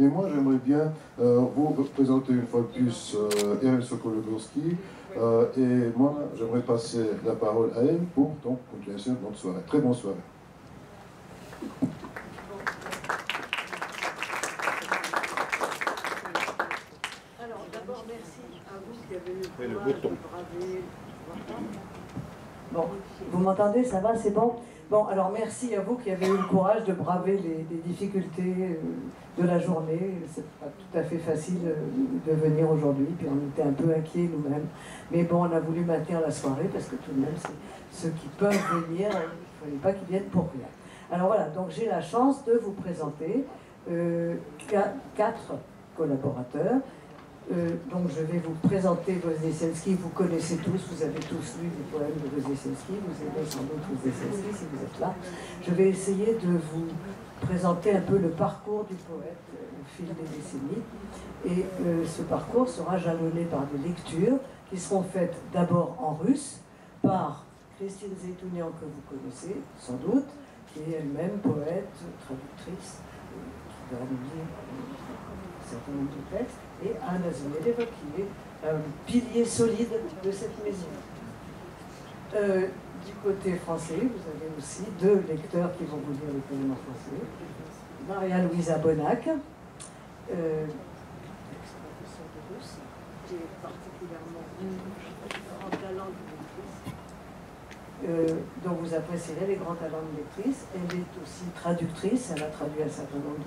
Et moi, j'aimerais bien vous présenter une fois de plus Irène Sokolowski. Et moi, j'aimerais passer la parole à elle pour donc continuation de notre soirée. Très bonne soirée. Alors, d'abord, merci à vous qui avez eu le courage de braver. Bon, vous m'entendez, ça va, c'est bon? Bon, alors merci à vous qui avez eu le courage de braver les difficultés de la journée. C'est pas tout à fait facile de venir aujourd'hui, puis on était un peu inquiets nous-mêmes. Mais bon, on a voulu maintenir la soirée parce que tout de même, ceux qui peuvent venir, il ne fallait pas qu'ils viennent pour rien. Alors voilà, donc j'ai la chance de vous présenter 4 collaborateurs. Donc je vais vous présenter Woźniowiecki, vous connaissez tous, vous avez tous lu les poèmes de Woźniowiecki, vous aimez sans doute Woźniowiecki si vous êtes là. Je vais essayer de vous présenter un peu le parcours du poète au fil des décennies. Et ce parcours sera jalonné par des lectures qui seront faites d'abord en russe par Christine Zeytounian, que vous connaissez sans doute, qui est elle-même poète, traductrice, qui va nous lire un certain nombre de textes, et Anna Zuneleva, qui est un pilier solide de cette maison. Du côté français, vous avez aussi 2 lecteurs qui vont vous lire les poèmes en français. Maria-Louisa Bonac, professeure de russe, qui est particulièrement grand talent de lectrice, dont vous apprécierez les grands talents de lectrice. Elle est aussi traductrice, elle a traduit un certain nombre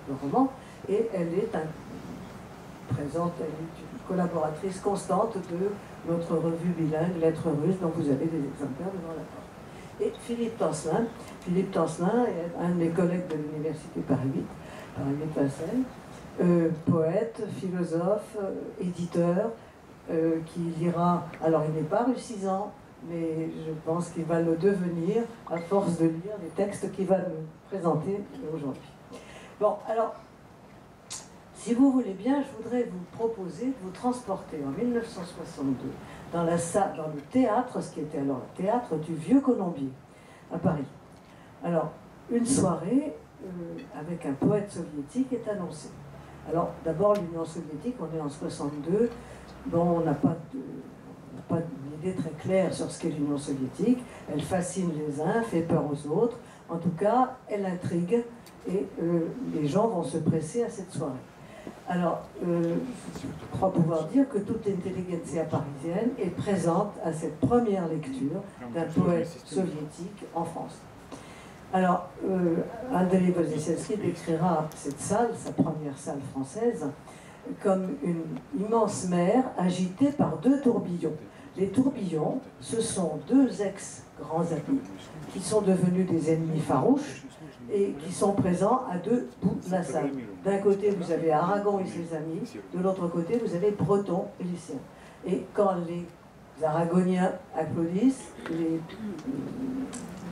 de romans, et elle est présente, elle est une collaboratrice constante de notre revue bilingue Lettres russes, dont vous avez des exemplaires devant la porte. Et Philippe Tancelin est un de mes collègues de l'université Paris 8, Paris 8 Vincennes, poète, philosophe, éditeur, qui lira, alors il n'est pas russisant, mais je pense qu'il va le devenir à force de lire les textes qu'il va nous présenter aujourd'hui. Bon, alors, si vous voulez bien, je voudrais vous proposer de vous transporter en 1962 dans le théâtre, ce qui était alors le théâtre du Vieux Colombier, à Paris. Alors, une soirée avec un poète soviétique est annoncée. Alors, d'abord, l'Union soviétique, on est en 62, bon, on n'a pas une idée très claire sur ce qu'est l'Union soviétique. Elle fascine les uns, fait peur aux autres. En tout cas, elle intrigue et les gens vont se presser à cette soirée. Alors, je crois pouvoir dire que toute l'intelligentsia parisienne est présente à cette première lecture d'un poète soviétique en France. Alors, Andrei Woźniowiecki décrira cette salle, sa première salle française, comme une immense mer agitée par 2 tourbillons. Les tourbillons, ce sont 2 ex-grands amis qui sont devenus des ennemis farouches et qui sont présents à 2 bouts de la salle. D'un côté, vous avez Aragon et ses amis, de l'autre côté, vous avez Breton et les siens. Et quand les Aragoniens applaudissent, les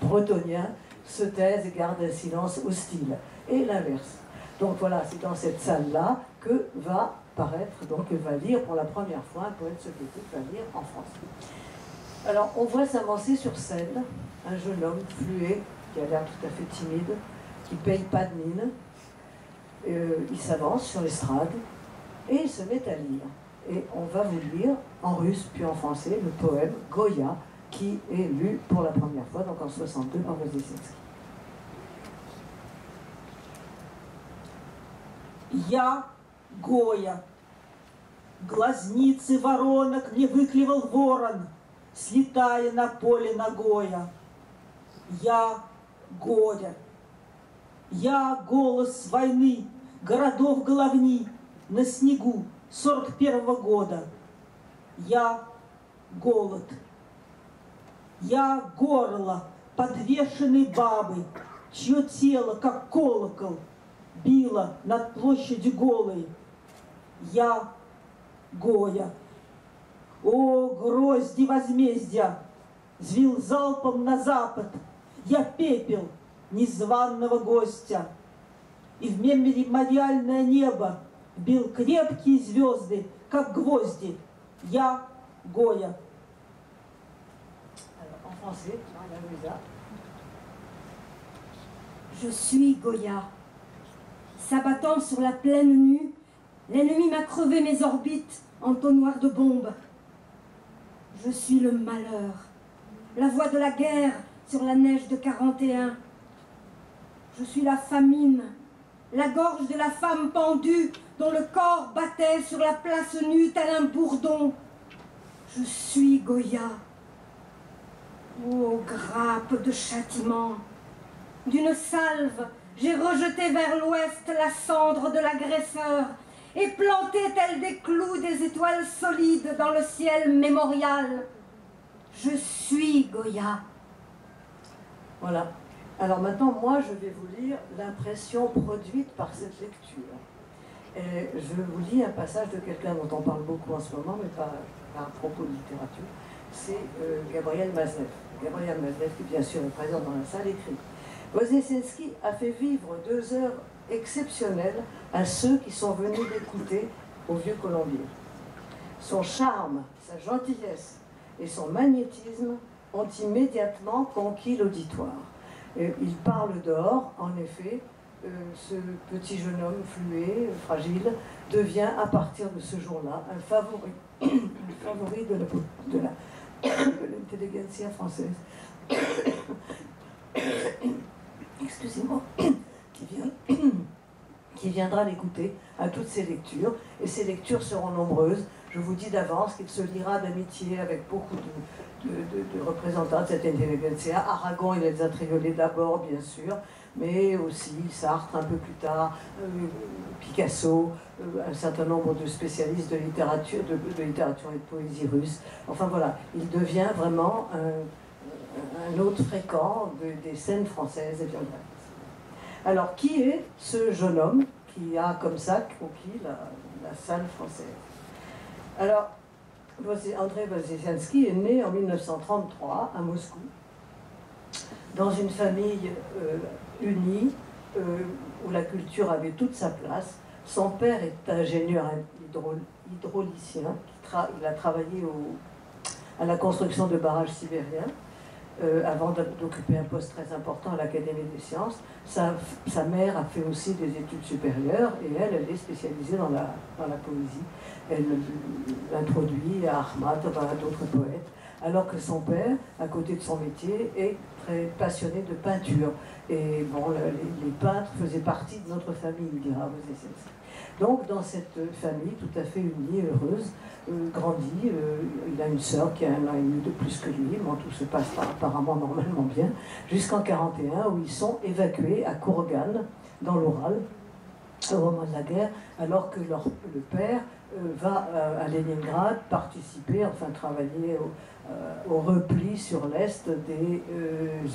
Bretoniens se taisent et gardent un silence hostile. Et l'inverse. Donc voilà, c'est dans cette salle-là que va paraître, donc va lire pour la première fois, un poète soviétique va lire en France. Alors, on voit s'avancer sur scène un jeune homme fluet, qui a l'air tout à fait timide, qui ne paye pas de mine. Il s'avance sur l'estrade et il se met à lire. Et on va vous lire en russe puis en français le poème Goya, qui est lu pour la première fois, donc en 62 par Woźniowiecki. Я Гоя, глазницы воронок мне выклевал ворон, слетая на поле нагоя. Я горя, я голос войны, городов головни на снегу 41-го года. Я голод, я горло подвешенной бабы, чье тело, как колокол, било над площадью голой. Я Гоя. О, грозди возмездия! Звил залпом на запад. Я пепел незваного гостя. И в мемориальное небо бил крепкие звезды, как гвозди. Я Гоя. Alors, en français, Louisa. Je suis Goya. s'abattant sur la plaine nue, l'ennemi m'a crevé mes orbites, entonnoir de bombes. Je suis le malheur, la voix de la guerre sur la neige de 41. Je suis la famine, la gorge de la femme pendue dont le corps battait sur la place nue tel un bourdon. Je suis Goya. Ô grappe de châtiment, d'une salve, j'ai rejeté vers l'ouest la cendre de l'agresseur et planté tels des clous des étoiles solides dans le ciel mémorial. Je suis Goya. Voilà. Alors maintenant, moi, je vais vous lire l'impression produite par cette lecture. Et je vous lis un passage de quelqu'un dont on parle beaucoup en ce moment, mais pas à propos de littérature. C'est Gabriel Maznev. Gabriel Maznev, qui bien sûr est présent dans la salle, écrit « Wozesinski a fait vivre 2 heures exceptionnelles à ceux qui sont venus l'écouter au Vieux Colombier. Son charme, sa gentillesse et son magnétisme ont immédiatement conquis l'auditoire. Il parle d'or, en effet, ce petit jeune homme fluet, fragile, devient à partir de ce jour-là un favori, de l'intelligentsia française. Excusez-moi, qui viendra l'écouter à toutes ses lectures, et ces lectures seront nombreuses. Je vous dis d'avance qu'il se liera d'amitié avec beaucoup de représentants de cette intelligentsia. Aragon, il les a triolés d'abord, bien sûr, mais aussi Sartre un peu plus tard, Picasso, un certain nombre de spécialistes de littérature, de littérature et de poésie russe. Enfin voilà, il devient vraiment un hôte fréquent des scènes françaises et violentes. Alors, qui est ce jeune homme qui a comme ça conquis la salle française? Alors, André Wozesinski est né en 1933 à Moscou, dans une famille unie, où la culture avait toute sa place. Son père est ingénieur hydraulicien, il a travaillé à la construction de barrages sibériens, avant d'occuper un poste très important à l'Académie des sciences. Sa mère a fait aussi des études supérieures, et elle est spécialisée dans la poésie. Elle l'introduit à Ahmad, à d'autres poètes, alors que son père, à côté de son métier, est très passionné de peinture. Et bon, les peintres faisaient partie de notre famille, dira Wozesinski. Donc, dans cette famille tout à fait unie, heureuse, grandit, il a une sœur qui a 1 an et demi de plus que lui, bon, tout se passe apparemment normalement bien, jusqu'en 1941, où ils sont évacués à Kourgan, dans l'Oural, au moment de la guerre, alors que le père va à Leningrad participer, enfin travailler au repli sur l'est des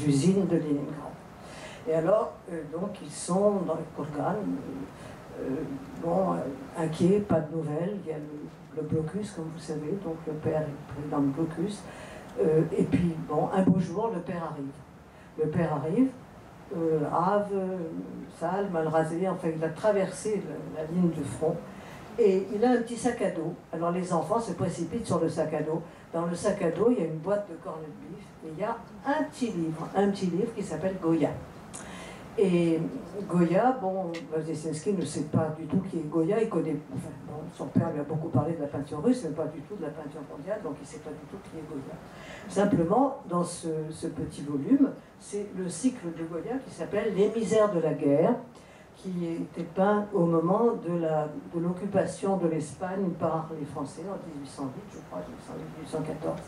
usines de Leningrad. Et alors, donc, ils sont dans Kourgan, inquiets, pas de nouvelles, il y a le blocus, comme vous savez, donc le père est pris dans le blocus, et puis, bon, un beau jour, le père arrive. Le père arrive, rave, sale, mal rasé, enfin, il a traversé la ligne de front, et il a un petit sac à dos. Alors les enfants se précipitent sur le sac à dos. Dans le sac à dos, il y a une boîte de cornets de bif, et il y a un petit livre qui s'appelle Goya. Et Goya, bon, Wozesinski ne sait pas du tout qui est Goya, il connaît, enfin, bon, son père lui a beaucoup parlé de la peinture russe, mais pas du tout de la peinture mondiale, donc il ne sait pas du tout qui est Goya. Simplement, dans ce petit volume, c'est le cycle de Goya qui s'appelle Les misères de la guerre, qui était peint au moment de l'occupation de l'Espagne par les Français en 1808, je crois, 1814.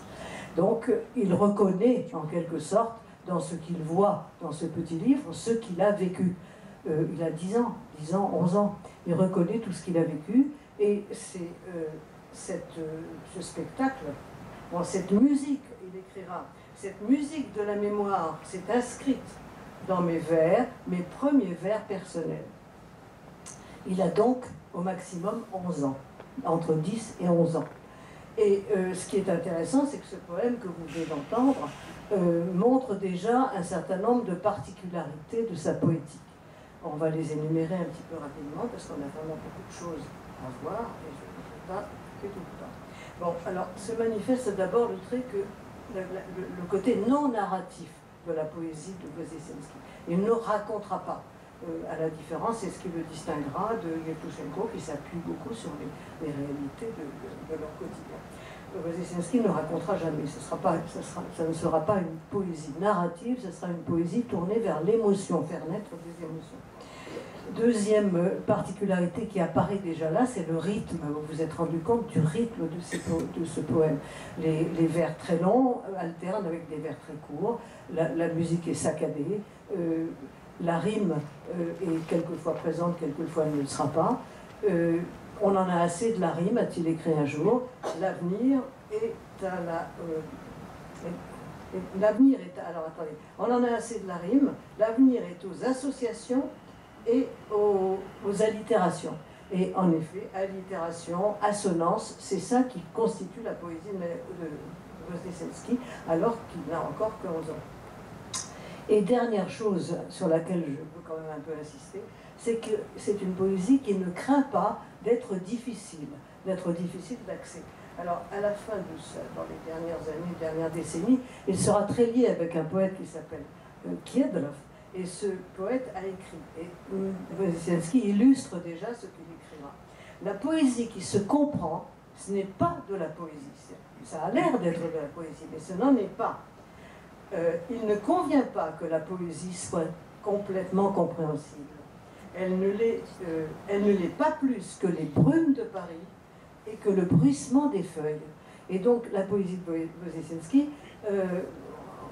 Donc, il reconnaît, en quelque sorte, dans ce qu'il voit dans ce petit livre, ce qu'il a vécu. Il a 10 ans, 11 ans. Il reconnaît tout ce qu'il a vécu, et c'est ce spectacle, bon, cette musique, il écrira, cette musique de la mémoire s'est inscrite dans mes vers, mes premiers vers personnels. Il a donc au maximum 11 ans, entre 10 et 11 ans. Et ce qui est intéressant, c'est que ce poème que vous venez d'entendre montre déjà un certain nombre de particularités de sa poétique. On va les énumérer un petit peu rapidement, parce qu'on a vraiment beaucoup de choses à voir, et je ne vais pas que tout le temps. Bon, alors, se manifeste d'abord le trait que le côté non narratif de la poésie de Wozesinski. Il ne racontera pas. à la différence, c'est ce qui le distinguera de Yevtushenko, qui s'appuie beaucoup sur les réalités de leur quotidien. Wozesenski ne racontera jamais, ça ne sera pas une poésie narrative, ce sera une poésie tournée vers l'émotion, faire naître des émotions. Deuxième particularité qui apparaît déjà là, c'est le rythme. Vous vous êtes rendu compte du rythme de ce poème. Les vers très longs alternent avec des vers très courts, la musique est saccadée, la rime est quelquefois présente, quelquefois elle ne le sera pas. On en a assez de la rime, a-t-il écrit un jour. L'avenir est à la... l'avenir est à... Alors attendez, on en a assez de la rime. L'avenir est aux associations et aux allitérations. Et en effet, allitération, assonance, c'est ça qui constitue la poésie de Wozesenski, alors qu'il n'a encore que 11 ans. Et dernière chose sur laquelle je veux quand même un peu insister, c'est que c'est une poésie qui ne craint pas d'être difficile d'accès. Alors, à la fin de ça, dans les dernières années, dernières décennies, il sera très lié avec un poète qui s'appelle Kiedlov, et ce poète a écrit. Et Wozesenski illustre déjà ce qu'il écrira. La poésie qui se comprend, ce n'est pas de la poésie. Ça a l'air d'être de la poésie, mais ce n'en est pas. Il ne convient pas que la poésie soit complètement compréhensible. Elle ne l'est pas plus que les brumes de Paris et que le bruissement des feuilles. Et donc la poésie de Wozesenski,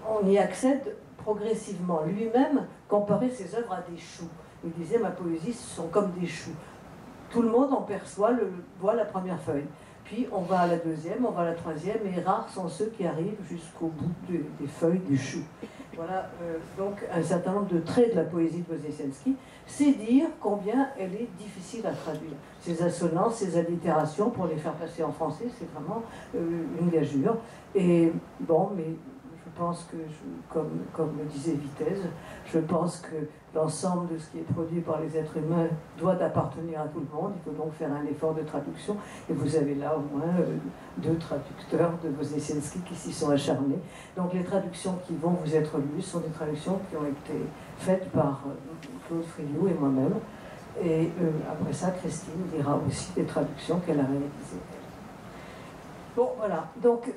on y accède progressivement. Lui-même comparait ses œuvres à des choux. Il disait, ma poésie, ce sont comme des choux. Tout le monde en voit la première feuille. Puis on va à la deuxième, on va à la troisième, et rares sont ceux qui arrivent jusqu'au bout des feuilles du chou. Voilà donc un certain nombre de traits de la poésie de Wozesenski. C'est dire combien elle est difficile à traduire. Ces assonances, ces allitérations, pour les faire passer en français, c'est vraiment une gageure. Et bon, mais je pense que, comme le disait Vitesse, je pense que l'ensemble de ce qui est produit par les êtres humains doit appartenir à tout le monde. Il faut donc faire un effort de traduction. Et vous avez là au moins 2 traducteurs de Wozesenski qui s'y sont acharnés. Donc les traductions qui vont vous être lues sont des traductions qui ont été faites par Claude Friou et moi-même. Et après ça, Christine dira aussi des traductions qu'elle a réalisées. Bon, voilà. Donc,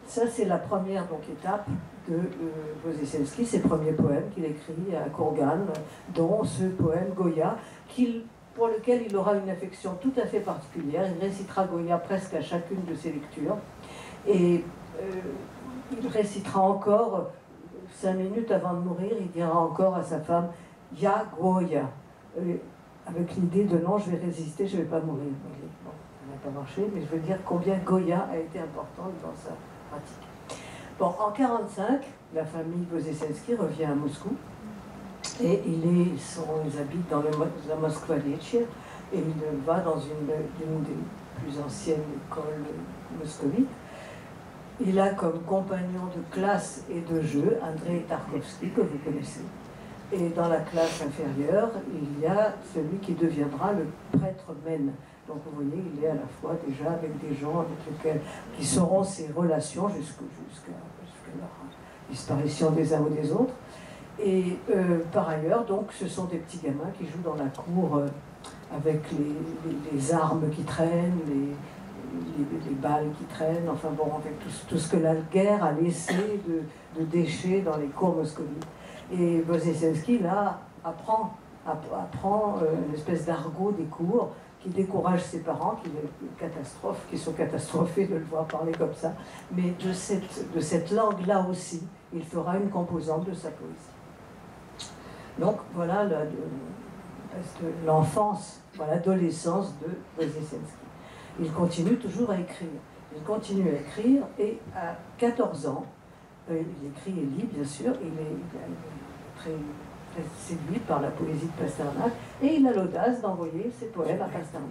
ça, c'est la première étape de Wozesenski, ses premiers poèmes qu'il écrit à Kourgan, dont ce poème Goya, pour lequel il aura une affection tout à fait particulière. Il récitera Goya presque à chacune de ses lectures. Et il récitera encore, 5 minutes avant de mourir, il dira encore à sa femme « Ya Goya », avec l'idée de « non, je vais résister, je ne vais pas mourir ». Bon, ça n'a pas marché, mais je veux dire combien Goya a été importante dans sa pratique. Bon, en 1945, la famille Wozesenski revient à Moscou et ils habitent dans la Moskva-Lietche et il va dans une des plus anciennes écoles moscovites. Il a comme compagnon de classe et de jeu Andrei Tarkovsky, que vous connaissez. Et dans la classe inférieure, il y a celui qui deviendra le prêtre Mène. Donc vous voyez, il est à la fois déjà avec des gens qui seront ses relations jusqu'à leur disparition des uns ou des autres. Et par ailleurs, donc, ce sont des petits gamins qui jouent dans la cour avec les armes qui traînent, les balles qui traînent, enfin bon, avec tout ce que la guerre a laissé de déchets dans les cours moscovites. Et Wozesenski, là, apprend une espèce d'argot des cours qui décourage ses parents, qui sont catastrophés de le voir parler comme ça. Mais de cette langue-là aussi, il fera une composante de sa poésie. Donc voilà l'enfance, l'adolescence de Wozesenski. Il continue toujours à écrire. Il continue à écrire et à 14 ans, il écrit et lit bien sûr, il est très séduit par la poésie de Pasternak et il a l'audace d'envoyer ses poèmes à Pasternak.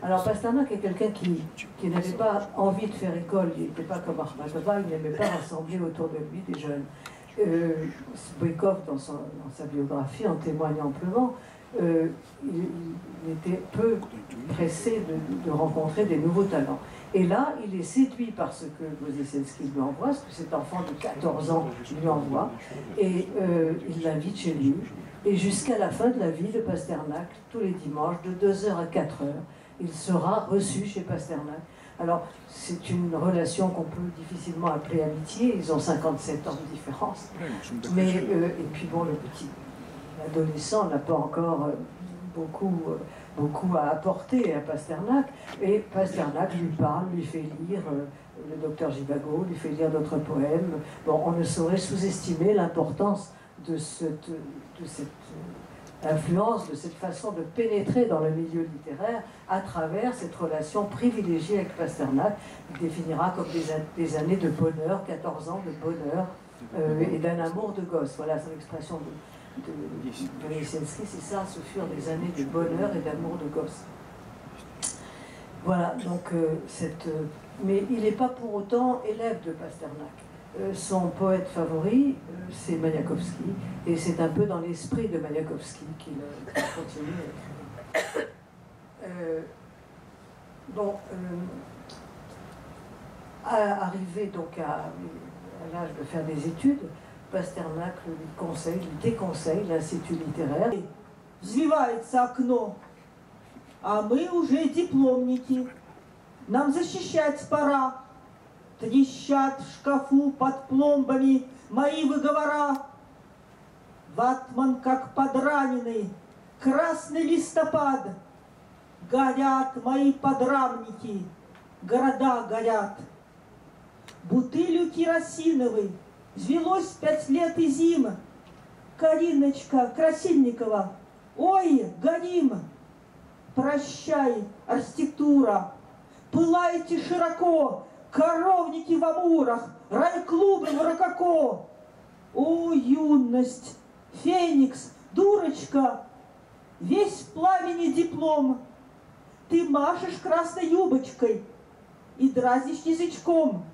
Alors Pasternak est quelqu'un qui n'avait pas envie de faire école, il n'était pas comme Akhmatova, il n'aimait pas rassembler autour de lui des jeunes. Boïkov, dans sa biographie, en témoigne amplement. il était peu pressé de rencontrer des nouveaux talents. Et là, il est séduit par ce que Wozeselski lui envoie, ce que cet enfant de 14 ans lui envoie, et il l'invite chez lui. Et jusqu'à la fin de la vie de Pasternak, tous les dimanches, de 2h à 4h, il sera reçu chez Pasternak. Alors, c'est une relation qu'on peut difficilement appeler amitié, ils ont 57 ans de différence. Mais, et puis bon, l'adolescent n'a pas encore beaucoup à apporter à Pasternak, et Pasternak lui parle, lui fait lire le docteur Givago, lui fait lire d'autres poèmes. Bon, on ne saurait sous-estimer l'importance de cette influence, de cette façon de pénétrer dans le milieu littéraire à travers cette relation privilégiée avec Pasternak, qu'il définira comme des années de bonheur, 14 ans de bonheur et d'un amour de gosse. Voilà son expression de Wozeselski, c'est ça, ce furent des années de bonheur et d'amour de gosse. Voilà, donc mais il n'est pas pour autant élève de Pasternak. Son poète favori, c'est Mayakovsky, et c'est un peu dans l'esprit de Mayakovsky qu'il continue à écrire. Arrivé donc à l'âge de faire des études, Pasternak lui déconseille l'Institut littéraire. Взвивается окно, а мы уже дипломники. Нам защищать пора. Трещат в шкафу под пломбами мои выговора. Ватман, как подраненный, красный листопад. Горят мои подрамники, города горят. Бутылью керосиновой взвелось 5 лет и зим. Кариночка Красильникова, ой, горим. Прощай, архитектура, пылайте широко, коровники в амурах, рай-клубы в рококо. О, юность, феникс, дурочка, весь в пламени диплом. Ты машешь красной юбочкой и дразнишь язычком.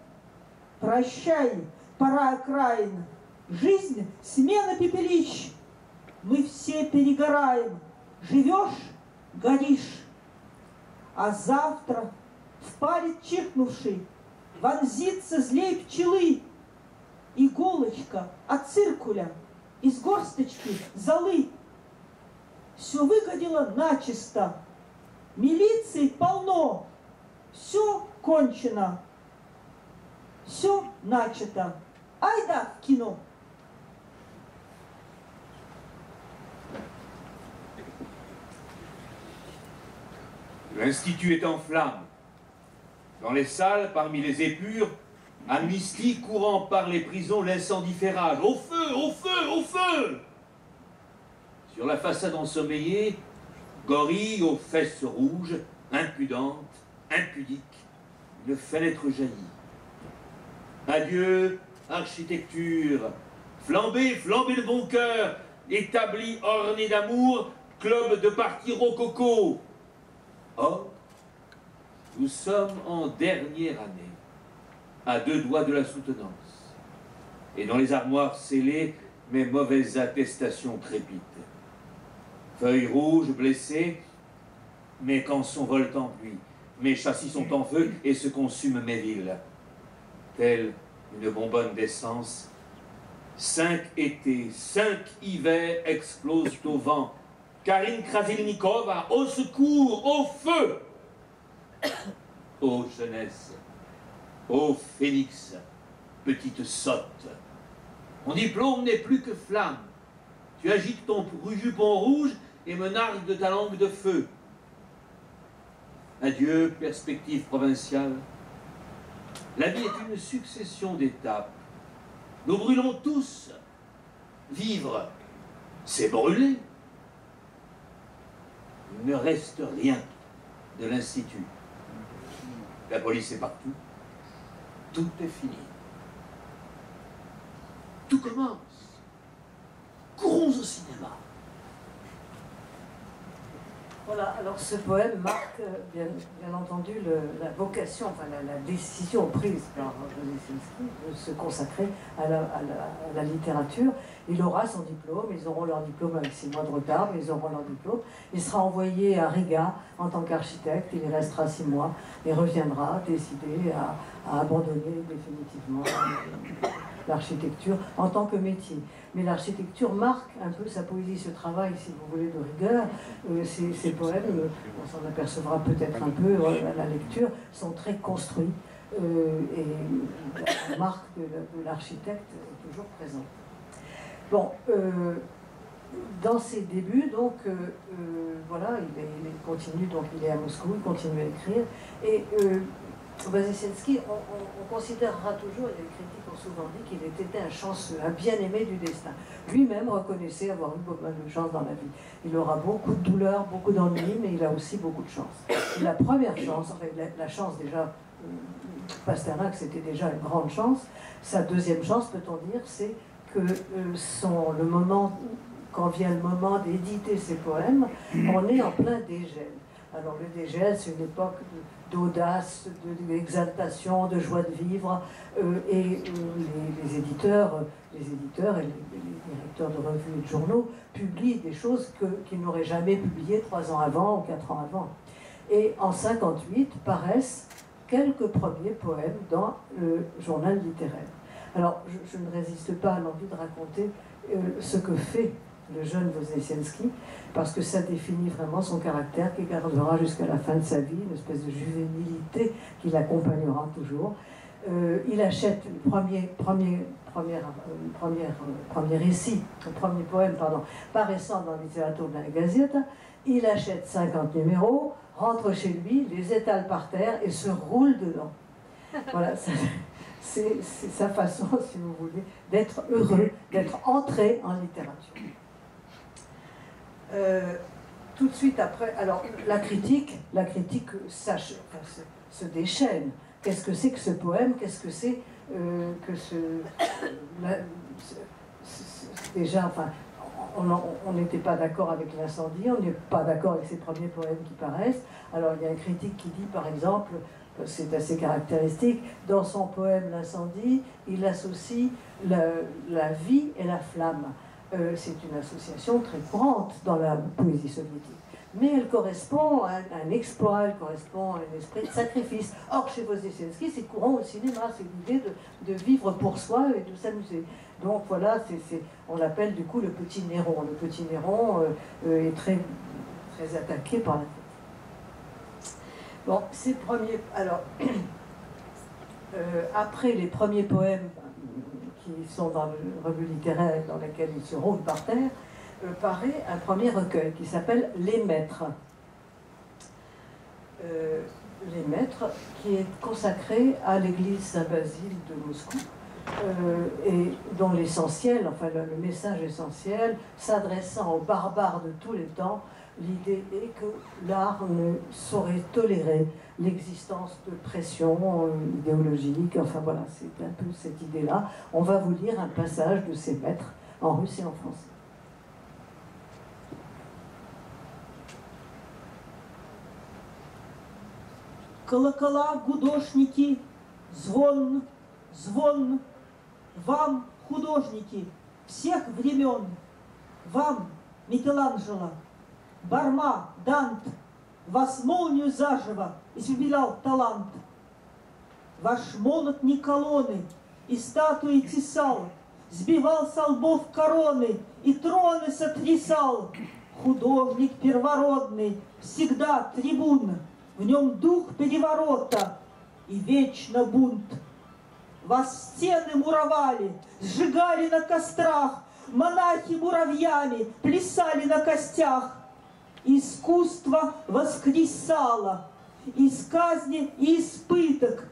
Прощай, пора окраин, жизнь — смена пепелищ. Мы все перегораем, живешь — горишь. А завтра, в паре чихнувший, вонзится злей пчелы. Иголочка от циркуля, из горсточки золы. Все выгорело начисто, милиции полно, все кончено, все начато. Айда в кино! L'Institut est en flammes. Dans les salles, parmi les épures, amnistie courant par les prisons, l'incendie fait rage. Au feu, au feu, au feu! Sur la façade ensommeillée, gorille aux fesses rouges, impudente, impudique, une fenêtre jaillit. Adieu, architecture, flambez, flambez de bon cœur, établi orné d'amour, club de parti rococo. Or, nous sommes en dernière année, à 2 doigts de la soutenance. Et dans les armoires scellées, mes mauvaises attestations crépitent. Feuilles rouges, blessées, mes cançons volent en pluie, mes châssis sont en feu et se consument mes villes. Telle une bonbonne d'essence, 5 étés, 5 hivers explosent au vent. Karine Krasilnikova, au secours, au feu! Ô jeunesse, ô phénix, petite sotte, mon diplôme n'est plus que flamme. Tu agites ton jupon rouge et me nargues de ta langue de feu. Adieu, perspective provinciale. La vie est une succession d'étapes. Nous brûlons tous. Vivre, c'est brûler. Il ne reste rien de l'Institut. La police est partout. Tout est fini. Tout commence. Courons au cinéma. Voilà, alors ce poème marque bien entendu la vocation, enfin la décision prise par Woźnecki de se consacrer à la littérature. Il aura son diplôme, ils auront leur diplôme avec 6 mois de retard, mais ils auront leur diplôme. Il sera envoyé à Riga en tant qu'architecte, il y restera 6 mois et reviendra décidé à abandonner définitivement l'architecture en tant que métier. Mais l'architecture marque un peu sa poésie, ce travail, si vous voulez, de rigueur. Ces poèmes, on s'en apercevra peut-être un peu à la lecture, sont très construits et la marque de l'architecte est toujours présente. Bon, dans ses débuts, donc, voilà, il continue, donc il est à Moscou, il continue à écrire, et Woźnecki, on considérera toujours, et les critiques ont souvent dit qu'il était un chanceux, un bien-aimé du destin. Lui-même reconnaissait avoir eu beaucoup de chance dans la vie. Il aura beaucoup de douleurs, beaucoup d'ennuis, mais il a aussi beaucoup de chance. Et la première chance, enfin la chance déjà, Pasternak c'était déjà une grande chance. Sa deuxième chance, peut-on dire, c'est que le moment, quand vient le moment d'éditer ses poèmes, on est en plein dégel. Alors le dégel, c'est une époque d'audace, d'exaltation, de joie de vivre, et les éditeurs et les directeurs de revues et de journaux publient des choses qu'ils n'auraient jamais publiées 3 ans avant ou 4 ans avant. Et en 1958 paraissent quelques premiers poèmes dans le journal littéraire. Alors je ne résiste pas à l'envie de raconter ce que fait le jeune Woźnecki, parce que ça définit vraiment son caractère, qui gardera jusqu'à la fin de sa vie, une espèce de juvénilité qui l'accompagnera toujours. Il achète le premier récit, le premier poème, paraissant dans Literaturna Gazeta. Il achète 50 numéros, rentre chez lui, les étale par terre et se roule dedans. Voilà, c'est sa façon, si vous voulez, d'être heureux, d'être entré en littérature. Tout de suite après, alors la critique se déchaîne. Qu'est-ce que c'est que ce poème? Qu'est-ce que c'est que déjà, enfin, on n'était pas d'accord avec l'incendie, on n'est pas d'accord avec ces premiers poèmes qui paraissent. Alors il y a un critique qui dit, par exemple, c'est assez caractéristique, dans son poème L'incendie, il associe la vie et la flamme. C'est une association très courante dans la poésie soviétique. Mais elle correspond à un exploit, elle correspond à un esprit de sacrifice. Or, chez Woźnecki, c'est courant au cinéma, c'est l'idée de vivre pour soi et de s'amuser. Donc voilà, on l'appelle du coup le petit Néron. Le petit Néron est très, très attaqué par la tête. Bon, ces premiers... Alors, après les premiers poèmes qui sont dans le revue littéraire dans laquelle il se roule par terre, paraît un premier recueil qui s'appelle Les Maîtres. Les Maîtres, qui est consacré à l'église Saint-Basile de Moscou, et dont l'essentiel, enfin le message essentiel, s'adressant aux barbares de tous les temps, l'idée est que l'art ne saurait tolérer l'existence de pression idéologique. Enfin voilà, c'est un peu cette idée-là. On va vous lire un passage de ces maîtres en russe et en français. Колокола, гудошники, звон, звон, вам, художники, всех времен, вам, Микеланджело, Барма, Дант, вас молнию заживо испепелял талант. Ваш молот не колонны и статуи тесал, сбивал со лбов короны и троны сотрясал. Художник первородный, всегда трибун, в нем дух переворота и вечно бунт. Вас стены муровали, сжигали на кострах, монахи муравьями плясали на костях. Искусство воскресало из казни и из пыток,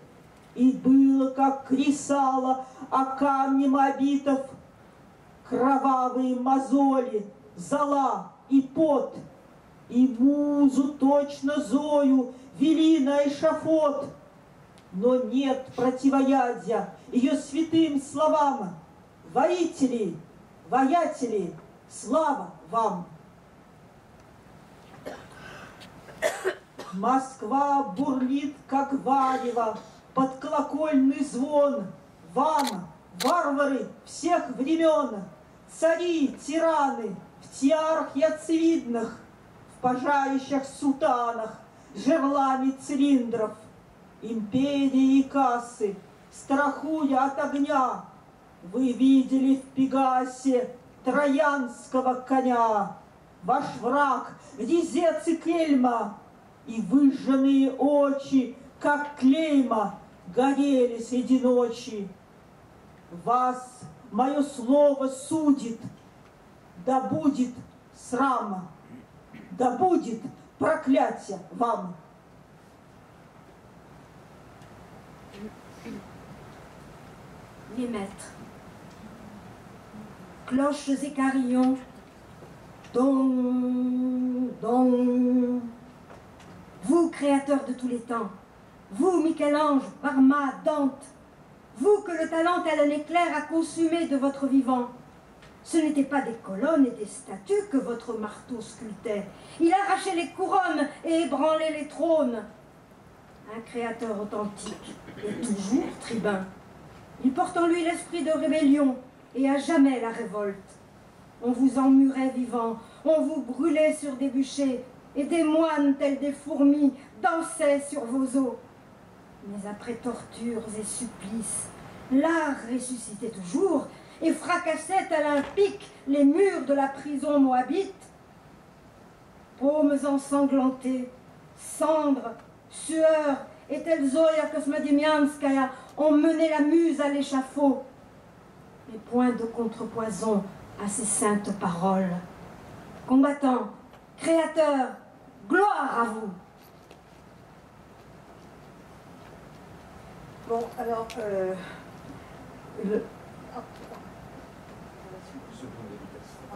и было, как кресало, а камнем обитов кровавые мозоли, зола и пот, и музу точно Зою вели на эшафот. Но нет противоядия ее святым словам. Воители, воятели, слава вам! Москва бурлит, как варево, под колокольный звон. Вам, варвары всех времен, цари, тираны, в тиарах яцевидных, в пожарищах сутанах, жерлами цилиндров, империи и кассы, страхуя от огня, вы видели в Пегасе троянского коня. Ваш враг, резец и кельма, и выжженные очи, как клейма, горели среди ночи. Вас мое слово судит, да будет срама, да будет проклятие вам. Les maîtres, cloches et carillons, dong, dong. Vous, créateurs de tous les temps, vous, Michel-Ange, Barma, Dante, vous que le talent tel un éclair a consumé de votre vivant, ce n'étaient pas des colonnes et des statues que votre marteau sculptait. Il arrachait les couronnes et ébranlait les trônes. Un créateur authentique et toujours tribun. Il porte en lui l'esprit de rébellion et à jamais la révolte. On vous emmurait vivant, on vous brûlait sur des bûchers, et des moines tels des fourmis dansaient sur vos os. Mais après tortures et supplices, l'art ressuscitait toujours et fracassait à l'impic les murs de la prison moabite. Paumes ensanglantées, cendres, sueurs, et telles Zoya Kosmodemianskaya ont mené la muse à l'échafaud. Mais point de contrepoison à ces saintes paroles. Combattants, créateurs, gloire à vous. Bon, alors,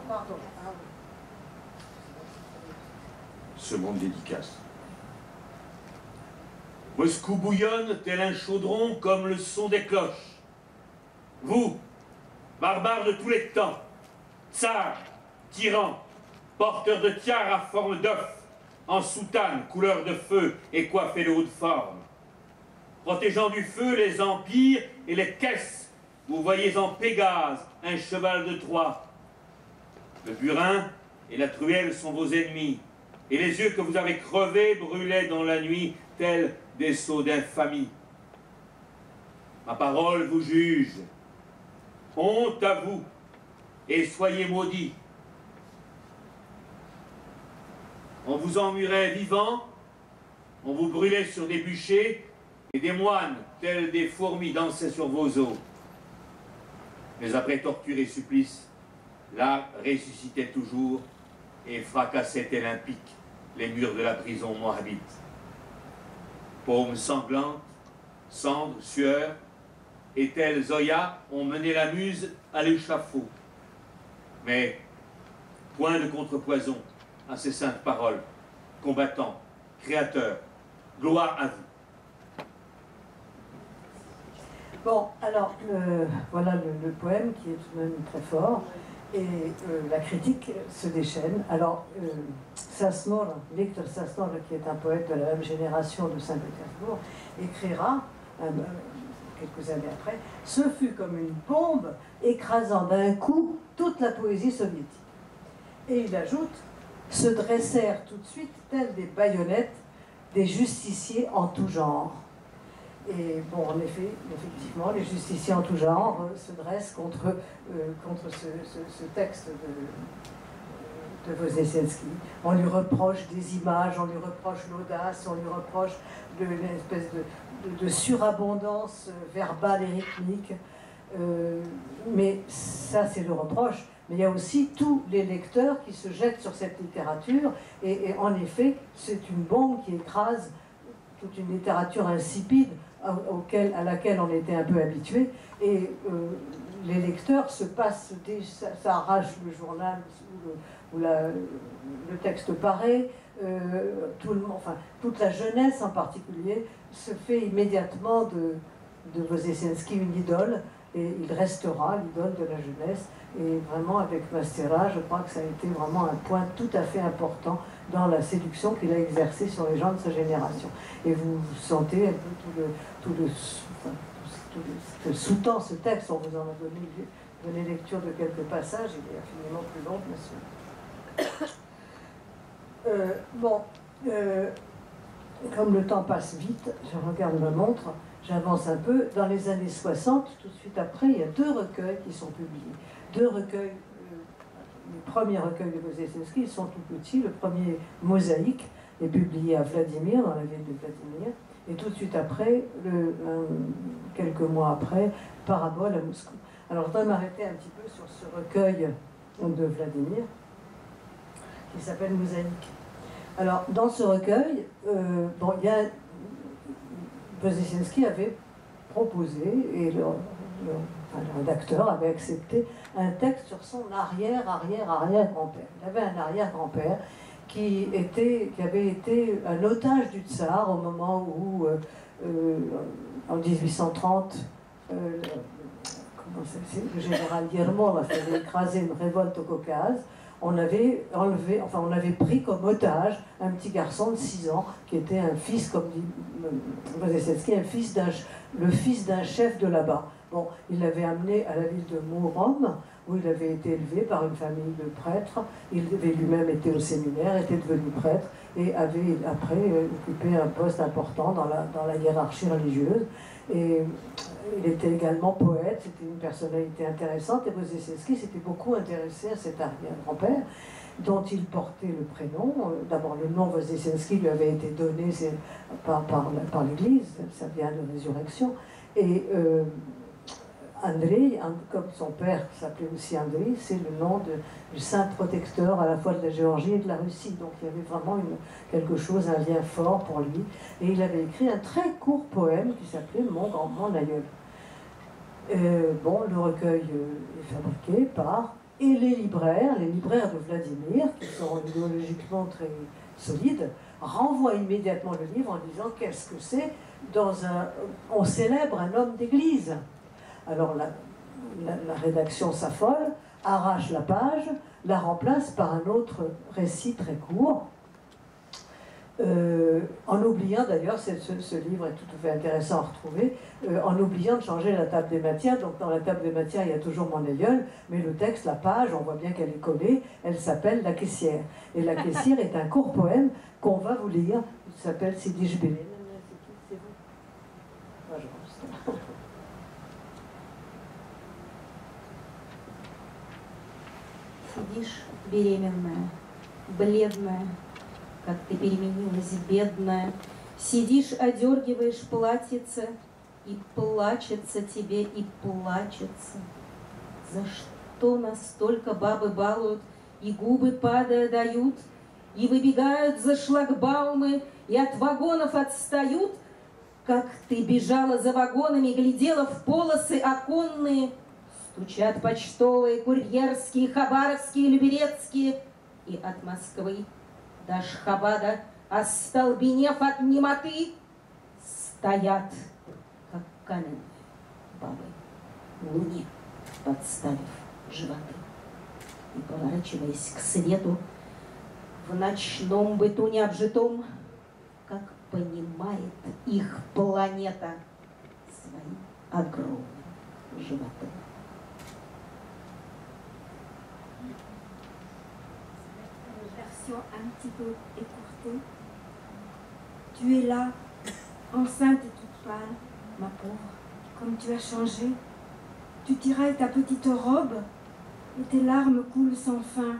pardon. Seconde dédicace. Moscou bouillonne tel un chaudron comme le son des cloches. Vous, barbares de tous les temps, tsars, tyrans, porteurs de tiares à forme d'œuf, en soutane, couleur de feu et coiffés de haute forme, protégeant du feu les empires et les caisses, vous voyez en Pégase un cheval de Troie. Le burin et la truelle sont vos ennemis, et les yeux que vous avez crevés brûlaient dans la nuit tels des sceaux d'infamie. Ma parole vous juge. Honte à vous, et soyez maudits. On vous emmurait vivant, on vous brûlait sur des bûchers, et des moines, tels des fourmis, dansaient sur vos os. Mais après torture et supplice, l'art ressuscitait toujours et fracassait tel un pic les murs de la prison moabite. Paumes sanglantes, cendres, sueur, et telles Zoya ont mené la muse à l'échafaud. Mais point de contrepoison à ces saintes paroles. Combattants, créateurs, gloire à vous. Bon, alors, voilà le poème qui est tout de même très fort, et la critique se déchaîne. Alors, Sasnor, Victor Sasnor, qui est un poète de la même génération de Saint-Pétersbourg, écrira, quelques années après, « Ce fut comme une bombe écrasant d'un coup toute la poésie soviétique. » Et il ajoute, « Se dressèrent tout de suite, telles des baïonnettes, des justiciers en tout genre. » Et bon, en effet, effectivement, les justiciers en tout genre se dressent contre ce texte de Woznesiensky. On lui reproche des images, on lui reproche l'audace, on lui reproche une espèce de surabondance verbale et rythmique. Mais ça, c'est le reproche. Mais il y a aussi tous les lecteurs qui se jettent sur cette littérature. Et en effet, c'est une bombe qui écrase toute une littérature insipide à laquelle on était un peu habitué, et les lecteurs se passent, ça arrache le journal où le texte paraît, toute la jeunesse en particulier se fait immédiatement de Woznesiensky une idole, et il restera l'idole de la jeunesse. Et vraiment, avec Mastéra, je crois que ça a été vraiment un point tout à fait important dans la séduction qu'il a exercée sur les gens de sa génération. Et vous sentez un peu tout le sous-tend ce texte. On vous en a donné lecture de quelques passages, il est infiniment plus long, bien sûr. Comme le temps passe vite, je regarde ma montre, j'avance un peu. Dans les années 60, tout de suite après, il y a 2 recueils qui sont publiés. 2 recueils, les premiers recueils de Wozesinski, ils sont tout petits. Le premier, Mosaïque, est publié à Vladimir, dans la ville de Vladimir. Et tout de suite après, quelques mois après, Parabole à Moscou. Alors, je dois m'arrêter un petit peu sur ce recueil de Vladimir, qui s'appelle Mosaïque. Alors, dans ce recueil, Wozesinski avait proposé, et le rédacteur avait accepté, un texte sur son arrière-arrière-arrière-grand-père. Il avait un arrière-grand-père qui avait été un otage du tsar au moment où, en 1830, le général Yermol a fait écraser une révolte au Caucase. On avait pris comme otage un petit garçon de 6 ans qui était un fils, comme dit Wozesinski, le fils d'un chef de là-bas. Bon, il l'avait amené à la ville de Murom, où il avait été élevé par une famille de prêtres. Il avait lui-même été au séminaire, était devenu prêtre et avait après occupé un poste important dans la hiérarchie religieuse. Et il était également poète, c'était une personnalité intéressante, et Wozesinski s'était beaucoup intéressé à cet arrière-grand-père, dont il portait le prénom. D'abord, le nom Wozesinski lui avait été donné par l'Église, ça vient de Résurrection, et Andrei, comme son père s'appelait aussi Andrei, c'est le nom du saint protecteur à la fois de la Géorgie et de la Russie. Donc il y avait vraiment quelque chose, un lien fort pour lui. Et il avait écrit un très court poème qui s'appelait Mon aïeul. Le recueil est fabriqué par les libraires de Vladimir, qui sont idéologiquement très solides, renvoient immédiatement le livre en disant qu'est-ce que c'est on célèbre un homme d'église. Alors la rédaction s'affole, arrache la page, la remplace par un autre récit très court, en oubliant d'ailleurs, ce livre est tout à fait intéressant à retrouver, en oubliant de changer la table des matières. Donc dans la table des matières, il y a toujours mon aïeul, mais le texte, la page, on voit bien qu'elle est collée, elle s'appelle La caissière. Et La caissière est un court poème qu'on va vous lire, il s'appelle Sidi Jbelin. C'est vous? Moi, je pense. Сидишь беременная, бледная, как ты переменилась, бедная. Сидишь, одергиваешь платьице, и плачется тебе, и плачется. За что настолько бабы балуют, и губы, падая, дают, и выбегают за шлагбаумы, и от вагонов отстают, как ты бежала за вагонами, глядела в полосы оконные. Стучат почтовые, курьерские, хабаровские, люберецкие. И от Москвы до Ашхабада, остолбенев от немоты, стоят, как каменные бабы, луне подставив животы. И, поворачиваясь к свету, в ночном быту необжитом, как понимает их планета своим огромным животом. Un petit peu écourtée. Tu es là, enceinte et toute pâle, ma pauvre, comme tu as changé. Tu tirailles ta petite robe et tes larmes coulent sans fin.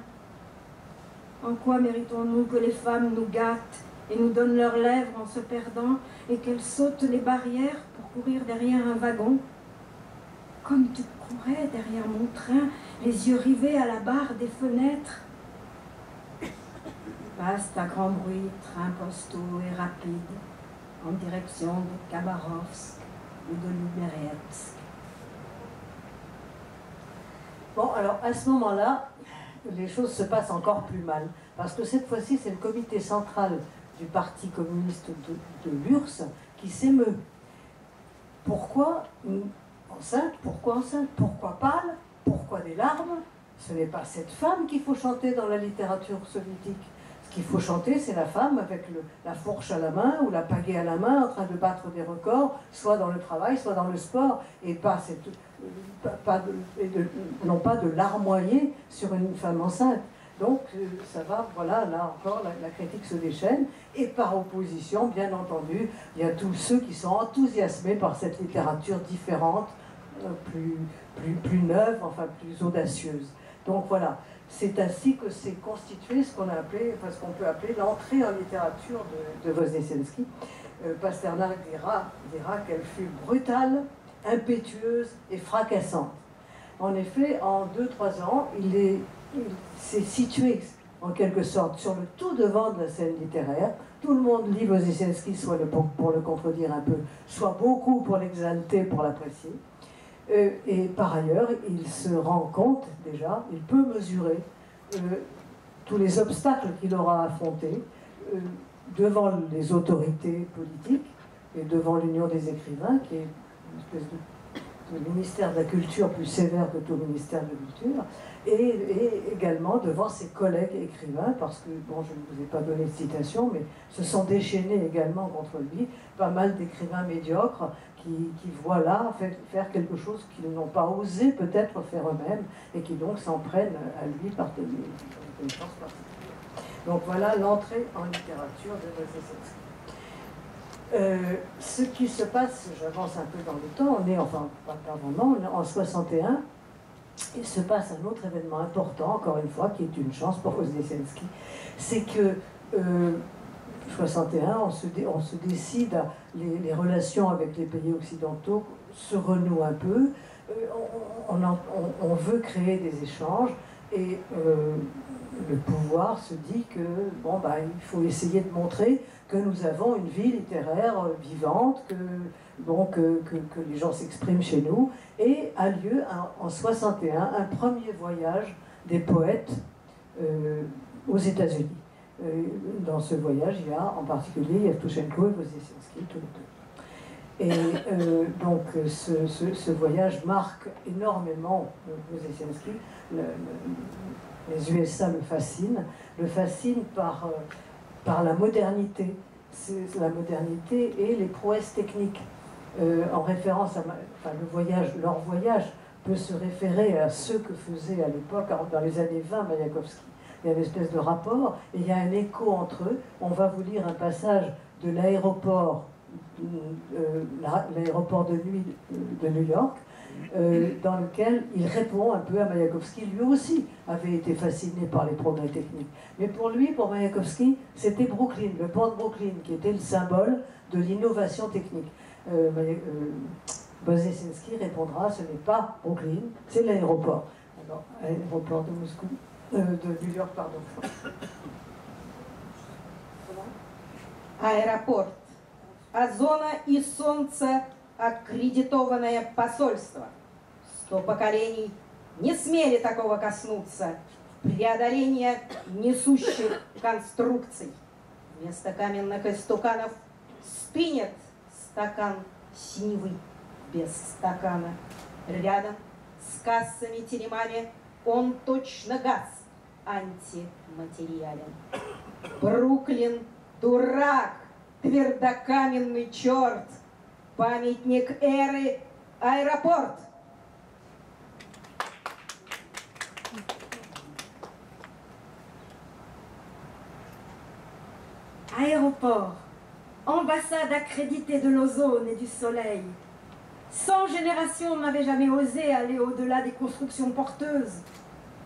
En quoi méritons-nous que les femmes nous gâtent et nous donnent leurs lèvres en se perdant et qu'elles sautent les barrières pour courir derrière un wagon? Comme tu courais derrière mon train, les yeux rivés à la barre des fenêtres. Passe à grand bruit, train postaux et rapide, en direction de Khabarovsk ou de Liberetsk. Bon, alors à ce moment-là, les choses se passent encore plus mal, parce que cette fois-ci, c'est le comité central du Parti communiste de l'URSS qui s'émeut. Pourquoi? enceinte, pourquoi enceinte? Pourquoi pâle? Pourquoi des larmes? Ce n'est pas cette femme qu'il faut chanter dans la littérature soviétique. Ce qu'il faut chanter, c'est la femme avec la fourche à la main ou la pagaie à la main en train de battre des records, soit dans le travail, soit dans le sport, et non pas de larmoyer sur une femme enceinte. Donc ça va, voilà, là encore, la critique se déchaîne. Et par opposition, bien entendu, il y a tous ceux qui sont enthousiasmés par cette littérature différente, plus neuve, enfin plus audacieuse. Donc voilà, c'est ainsi que s'est constitué ce qu'on peut appeler l'entrée en littérature de Voznesensky. Pasternak dira qu'elle fut brutale, impétueuse et fracassante. En effet, en 2-3 ans, il s'est situé en quelque sorte sur le tout devant de la scène littéraire. Tout le monde lit Voznesensky, soit pour le contredire un peu, soit beaucoup pour l'exalter, pour l'apprécier. Et par ailleurs, il se rend compte déjà, il peut mesurer tous les obstacles qu'il aura affrontés devant les autorités politiques et devant l'Union des écrivains, qui est une espèce de ministère de la Culture plus sévère que tout ministère de la Culture, et également devant ses collègues écrivains, parce que, bon, je ne vous ai pas donné de citation, mais se sont déchaînés également contre lui, pas mal d'écrivains médiocres qui voient là faire quelque chose qu'ils n'ont pas osé peut-être faire eux-mêmes, et qui donc s'en prennent à lui par une force particulière. Donc voilà l'entrée en littérature de Voznesensky. Ce qui se passe, j'avance un peu dans le temps, on est, enfin, pas vraiment, on est en 61, il se passe un autre événement important, encore une fois, qui est une chance pour Voznesensky, c'est que 61, on se décide, les relations avec les pays occidentaux se renouent un peu, on veut créer des échanges, et le pouvoir se dit que bon, bah, il faut essayer de montrer que nous avons une vie littéraire vivante, que les gens s'expriment chez nous, et a lieu en 61 un premier voyage des poètes aux États-Unis. Dans ce voyage, il y a en particulier Yevtushenko et Voznesensky, tous les deux. Et donc ce voyage marque énormément Voznesensky. Les USA le fascinent par la modernité. La modernité et les prouesses techniques. En référence à leur voyage peut se référer à ce que faisait à l'époque, dans les années 20, Mayakovsky. Il y a une espèce de rapport, et il y a un écho entre eux. On va vous lire un passage de l'aéroport de nuit de New York, dans lequel il répond un peu à Mayakovsky. Lui aussi avait été fasciné par les progrès techniques. Mais pour Mayakovsky, c'était Brooklyn, le pont de Brooklyn, qui était le symbole de l'innovation technique. Voznesensky répondra, ce n'est pas Brooklyn, c'est l'aéroport. Alors, l'aéroport de Moscou, de New York, pardon. Аэропорт. Озона и солнца аккредитованное посольство. 100 поколений не смели такого коснуться. Преодоление несущих конструкций. Вместо каменных истуканов стынет стакан синевы без стакана. Рядом с кассами-теремами он точно газ антиматериален. Бруклин дурак, твердокаменный черт, памятник эры, аэропорт. Aéroport, ambassade accréditée de l'ozone et du soleil. 100 générations n'avaient jamais osé aller au-delà des constructions porteuses.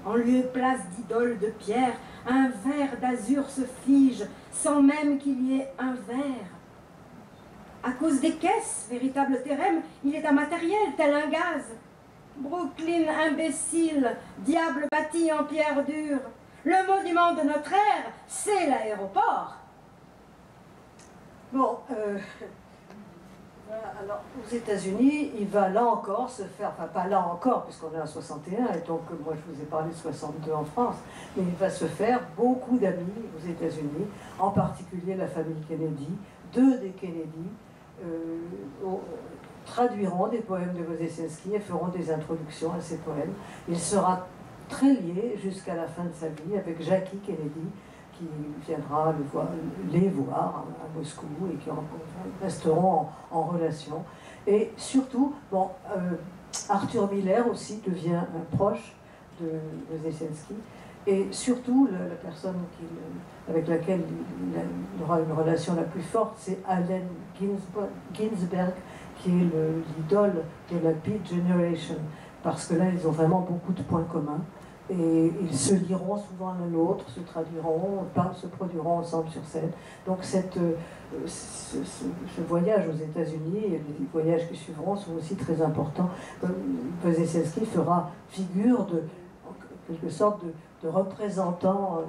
En lieu et place d'idoles de pierre, un verre d'azur se fige sans même qu'il y ait un verre. À cause des caisses, véritable térème, il est immatériel, tel un gaz. Brooklyn imbécile, diable bâti en pierre dure. Le monument de notre ère, c'est l'aéroport. Bon, voilà, alors aux États-Unis, il va là encore se faire, enfin pas là encore, puisqu'on est en 61, et donc moi je vous ai parlé de 62 en France, mais il va se faire beaucoup d'amis aux États-Unis, en particulier la famille Kennedy, 2 des Kennedy, traduiront des poèmes de Wozesinski et feront des introductions à ces poèmes. Il sera très lié jusqu'à la fin de sa vie avec Jackie Kennedy, qui viendra les voir à Moscou et qui resteront en relation. Et surtout, bon, Arthur Miller aussi devient un proche de Wozesinski. Et surtout, la personne avec laquelle il aura une relation la plus forte, c'est Allen Ginsberg, qui est l'idole de la Beat Generation, parce que là, ils ont vraiment beaucoup de points communs. Et ils se liront souvent l'un l'autre, se traduiront, se produiront ensemble sur scène. Donc ce voyage aux États-Unis et les voyages qui suivront sont aussi très importants. Wozesinski fera figure en quelque sorte de représentant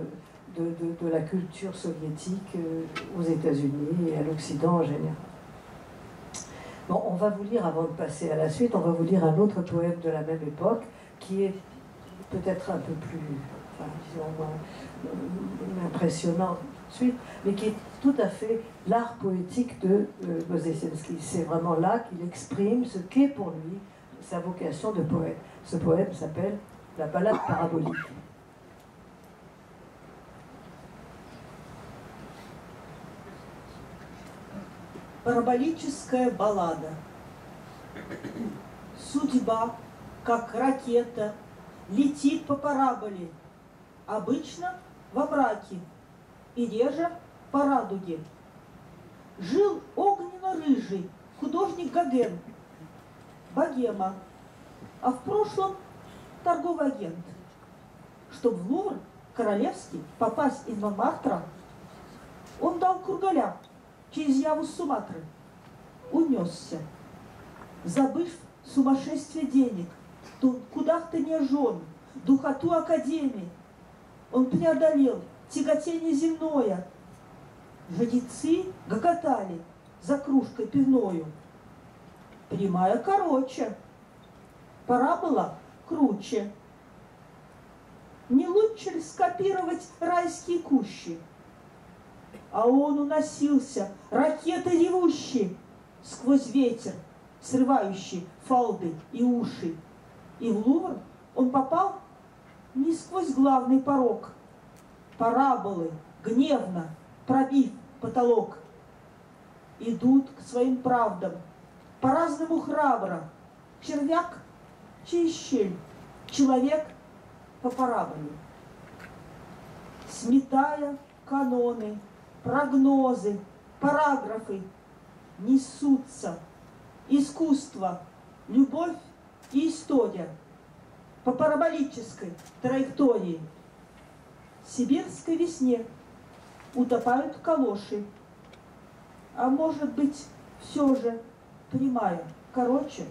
de la culture soviétique aux États-Unis et à l'Occident en général. Bon, on va vous lire, avant de passer à la suite, on va vous lire un autre poème de la même époque qui est peut-être un peu plus, disons, moins impressionnant tout de suite, mais qui est tout à fait l'art poétique de Wozesinski. C'est vraiment là qu'il exprime ce qu'est pour lui sa vocation de poète. Ce poème s'appelle La Ballade parabolique. Параболическая баллада. Судьба, как ракета, летит по параболе, обычно во мраке и реже по радуге. Жил огненно-рыжий художник Гоген, богема, а в прошлом торговый агент. Чтоб в Лувр королевский попасть из Монмартра, он дал кургаля через Яву с Суматры, унесся, забыв сумасшествие денег, кудахтанье жен, духоту академии. Он преодолел тяготение земное. Жрецы гоготали за кружкой пивною. Прямая короче, парабола круче. Не лучше ли скопировать райские кущи? А он уносился, ракетой ревущей, сквозь ветер, срывающий фалды и уши. И в Лувр он попал не сквозь главный порог. Параболы, гневно пробив потолок, идут к своим правдам, по-разному храбро. Червяк через щель, человек по параболе. Сметая каноны, прогнозы, параграфы, несутся искусство, любовь и история по параболической траектории. В сибирской весне утопают калоши, а может быть, все же прямая короче.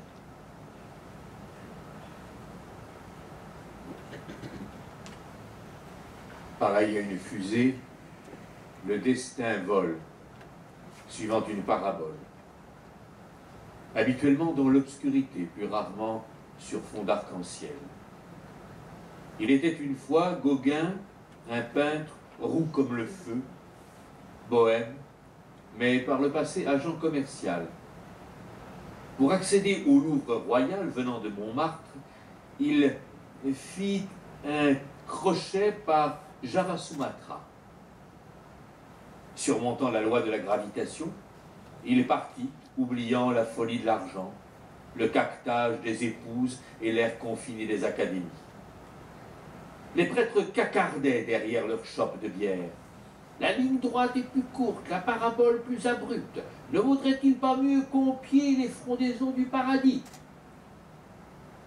Pareil à une fusée, le destin vole, suivant une parabole. Habituellement dans l'obscurité, plus rarement sur fond d'arc-en-ciel. Il était une fois Gauguin, un peintre roux comme le feu, bohème, mais par le passé agent commercial. Pour accéder au Louvre royal venant de Montmartre, il fit un crochet par Java Sumatra. Surmontant la loi de la gravitation, il partit, oubliant la folie de l'argent, le caquetage des épouses et l'air confiné des académies. Les prêtres cacardaient derrière leur chope de bière. La ligne droite est plus courte, la parabole plus abrupte. Ne vaudrait-il pas mieux qu'on pied les frondaisons du paradis?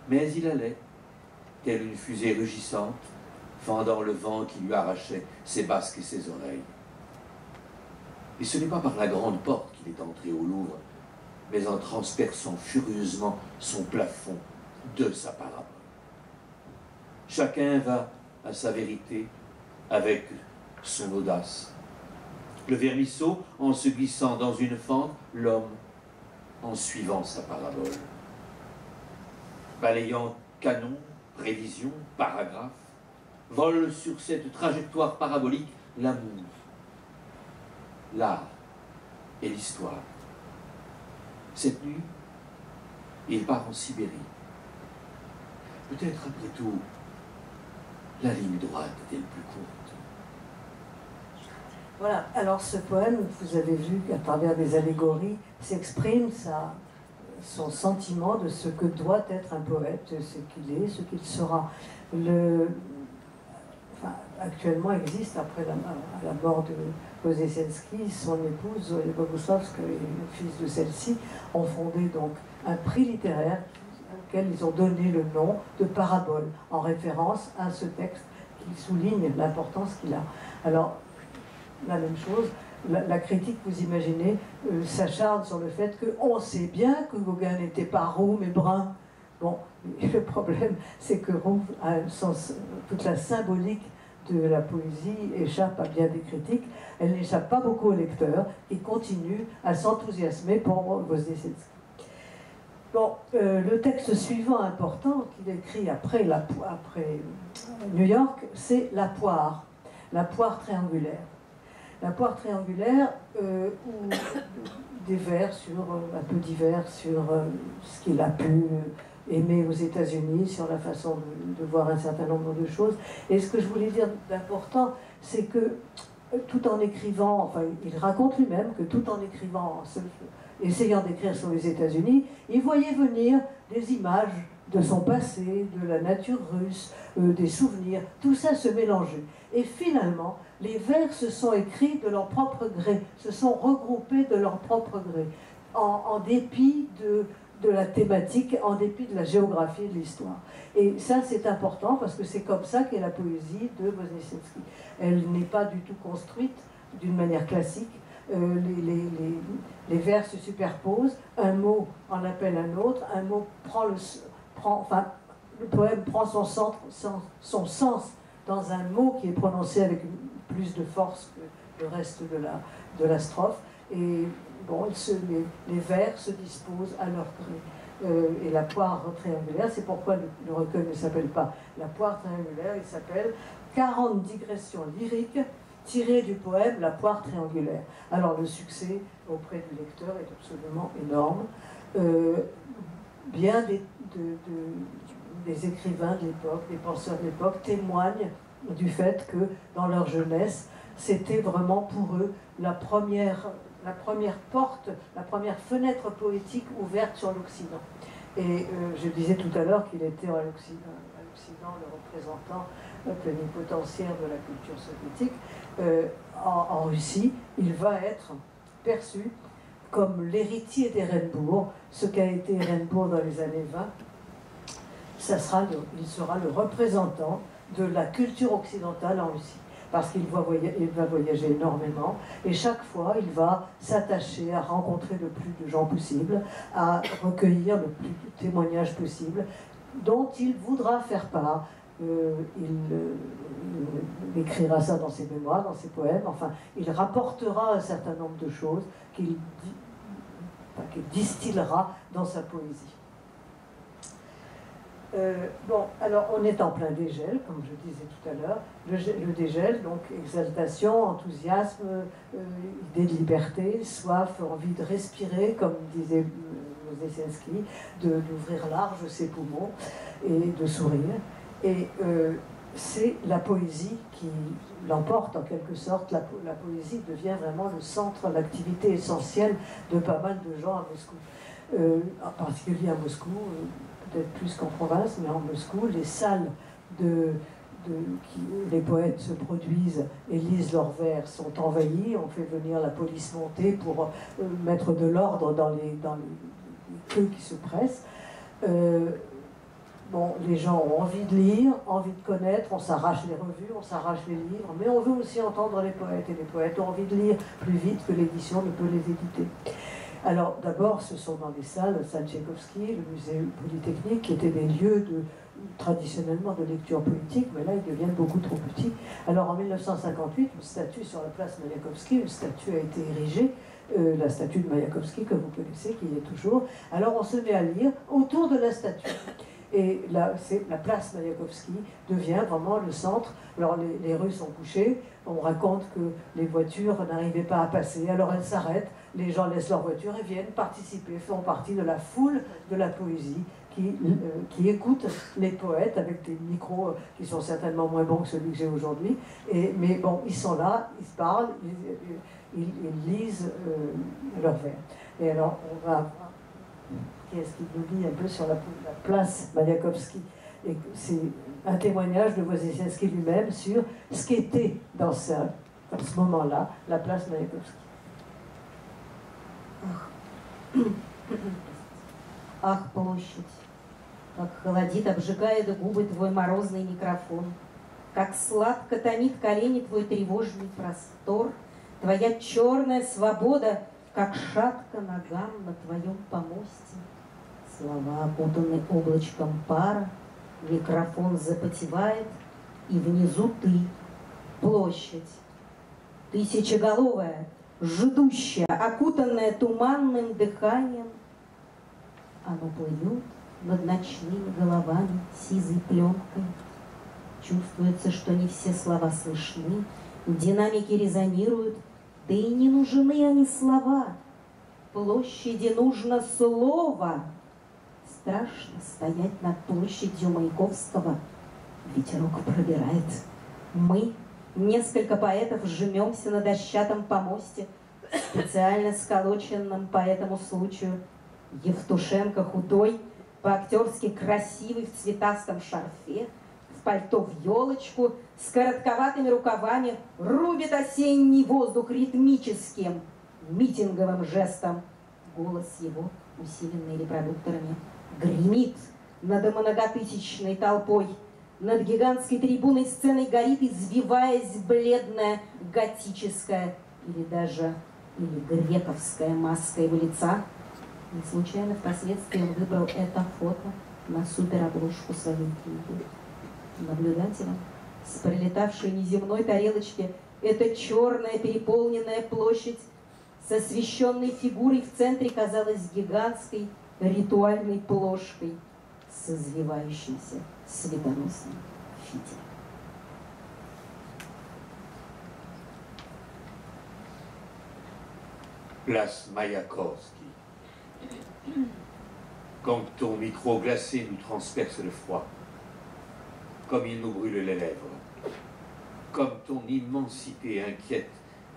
Mais il allait, telle une fusée rugissante, fendant le vent qui lui arrachait ses basques et ses oreilles. Et ce n'est pas par la grande porte qu'il est entré au Louvre, mais en transperçant furieusement son plafond de sa parabole. Chacun va à sa vérité avec son audace. Le vermisseau en se glissant dans une fente, l'homme en suivant sa parabole. Balayant canon, prévision, paragraphe, vole sur cette trajectoire parabolique l'amour, l'art et l'histoire. Cette nuit, et il part en Sibérie. Peut-être, après tout, la ligne droite est-elle plus courte. Voilà, alors ce poème, vous avez vu qu'à travers des allégories, s'exprime son sentiment de ce que doit être un poète, ce qu'il est, ce qu'il sera. Actuellement existe, après la mort de Wozeselski, son épouse, Bogusławska, et le fils de celle-ci, ont fondé donc un prix littéraire auquel ils ont donné le nom de Parabole, en référence à ce texte qui souligne l'importance qu'il a. Alors, la même chose, la critique, vous imaginez, s'acharne sur le fait qu'on sait bien que Gauguin n'était pas roux mais brun. Bon, le problème, c'est que roux a un sens, toute la symbolique de la poésie échappe à bien des critiques. Elle n'échappe pas beaucoup aux lecteurs qui continuent à s'enthousiasmer pour Wozeselski. Bon, le texte suivant important qu'il écrit après New York, c'est La poire triangulaire. La poire triangulaire, où des vers un peu divers sur ce qu'il a pu aimer aux États-Unis, sur la façon de voir un certain nombre de choses. Et ce que je voulais dire d'important, c'est que tout en écrivant, enfin, il raconte lui-même que tout en écrivant, essayant d'écrire sur les États-Unis, il voyait venir des images de son passé, de la nature russe, des souvenirs, tout ça se mélangeait. Et finalement, les vers se sont écrits de leur propre gré, se sont regroupés de leur propre gré, en dépit de la thématique, en dépit de la géographie de l'histoire. Et ça, c'est important, parce que c'est comme ça qu'est la poésie de Wozeselski. Elle n'est pas du tout construite d'une manière classique. Les vers se superposent, un mot en appelle un autre, un mot le poème prend son sens dans un mot qui est prononcé avec plus de force que le reste de la strophe. Et bon, les vers se disposent à leur gré. Et la poire triangulaire, c'est pourquoi le recueil ne s'appelle pas La poire triangulaire, il s'appelle 40 digressions lyriques tirées du poème La poire triangulaire. Alors le succès auprès du lecteur est absolument énorme. Bien des écrivains de l'époque, des penseurs de l'époque témoignent du fait que dans leur jeunesse, c'était vraiment pour eux la première porte, la première fenêtre poétique ouverte sur l'Occident. Et je disais tout à l'heure qu'il était à l'Occident le représentant plénipotentiaire de la culture soviétique. En Russie, il va être perçu comme l'héritier d'Ehrenbourg, ce qu'a été Ehrenbourg dans les années 20. Il sera le représentant de la culture occidentale en Russie, parce qu'il va voyager énormément, et chaque fois, il va s'attacher à rencontrer le plus de gens possible, à recueillir le plus de témoignages possible, dont il voudra faire part. Il écrira ça dans ses mémoires, dans ses poèmes, enfin, il rapportera un certain nombre de choses qu'il distillera dans sa poésie. Bon, alors on est en plein dégel, comme je disais tout à l'heure. Le dégel, donc exaltation, enthousiasme, idée de liberté, soif, envie de respirer, comme disait Wozeselski, d'ouvrir large ses poumons et de sourire. Et c'est la poésie qui l'emporte en quelque sorte. La poésie devient vraiment le centre, l'activité essentielle de pas mal de gens à Moscou. En particulier à Moscou, peut-être plus qu'en province, mais en Moscou, les salles où les poètes se produisent et lisent leurs vers sont envahies. On fait venir la police montée pour mettre de l'ordre dans les queues qui se pressent. Bon, les gens ont envie de lire, envie de connaître, on s'arrache les revues, on s'arrache les livres, mais on veut aussi entendre les poètes, et les poètes ont envie de lire plus vite que l'édition ne peut les éditer. Alors d'abord, ce sont dans des salles, le salle Tchaïkovski, le musée Polytechnique, qui étaient des lieux traditionnellement de lecture politique, mais là ils deviennent beaucoup trop petits. Alors en 1958, une statue sur la place Mayakovsky, une statue a été érigée, la statue de Mayakovsky que vous connaissez, qui y est toujours. Alors on se met à lire autour de la statue. Et là, la place Mayakovsky devient vraiment le centre. Alors les rues sont couchées, on raconte que les voitures n'arrivaient pas à passer, alors elles s'arrêtent, les gens laissent leur voiture et viennent participer, font partie de la foule de la poésie qui écoute les poètes avec des micros qui sont certainement moins bons que celui que j'ai aujourd'hui. Mais bon, ils sont là, ils se parlent, ils lisent leurs vers. Et alors, on va voir qui est-ce qui nous lit un peu sur la place Mayakovsky. Et c'est un témoignage de Woźnicielski lui-même sur ce qu'était dans ce moment-là la place Mayakovsky. Ах, площадь, как холодит, обжигает губы твой морозный микрофон, как сладко томит колени твой тревожный простор, твоя черная свобода, как шатко ногам на твоем помосте. Слова окутаны облачком пара, микрофон запотевает, и внизу ты, площадь, тысячеголовая, ждущая, окутанная туманным дыханием. Оно плывет над ночными головами сизой пленкой. Чувствуется, что не все слова слышны, динамики резонируют, да и не нужны они слова. Площади нужно слово. Страшно стоять над площадью Маяковского. Ветерок пробирает. Мы, несколько поэтов, жмемся на дощатом помосте, специально сколоченном по этому случаю. Евтушенко худой, по-актерски красивый в цветастом шарфе, в пальто в елочку, с коротковатыми рукавами, рубит осенний воздух ритмическим, митинговым жестом. Голос его, усиленный репродукторами, гремит над многотысячной толпой. Над гигантской трибуной сцены горит, извиваясь, бледная готическая или грековская маска его лица. Не случайно впоследствии он выбрал это фото на суперобложку своей книги. Наблюдателям с прилетавшей неземной тарелочки эта черная переполненная площадь с освещенной фигурой в центре казалась гигантской ритуальной плошкой с извивающимся светоносным фитилем. Place Mayakovsky. Quand ton micro glacé nous transperce le froid, comme il nous brûle les lèvres, comme ton immensité inquiète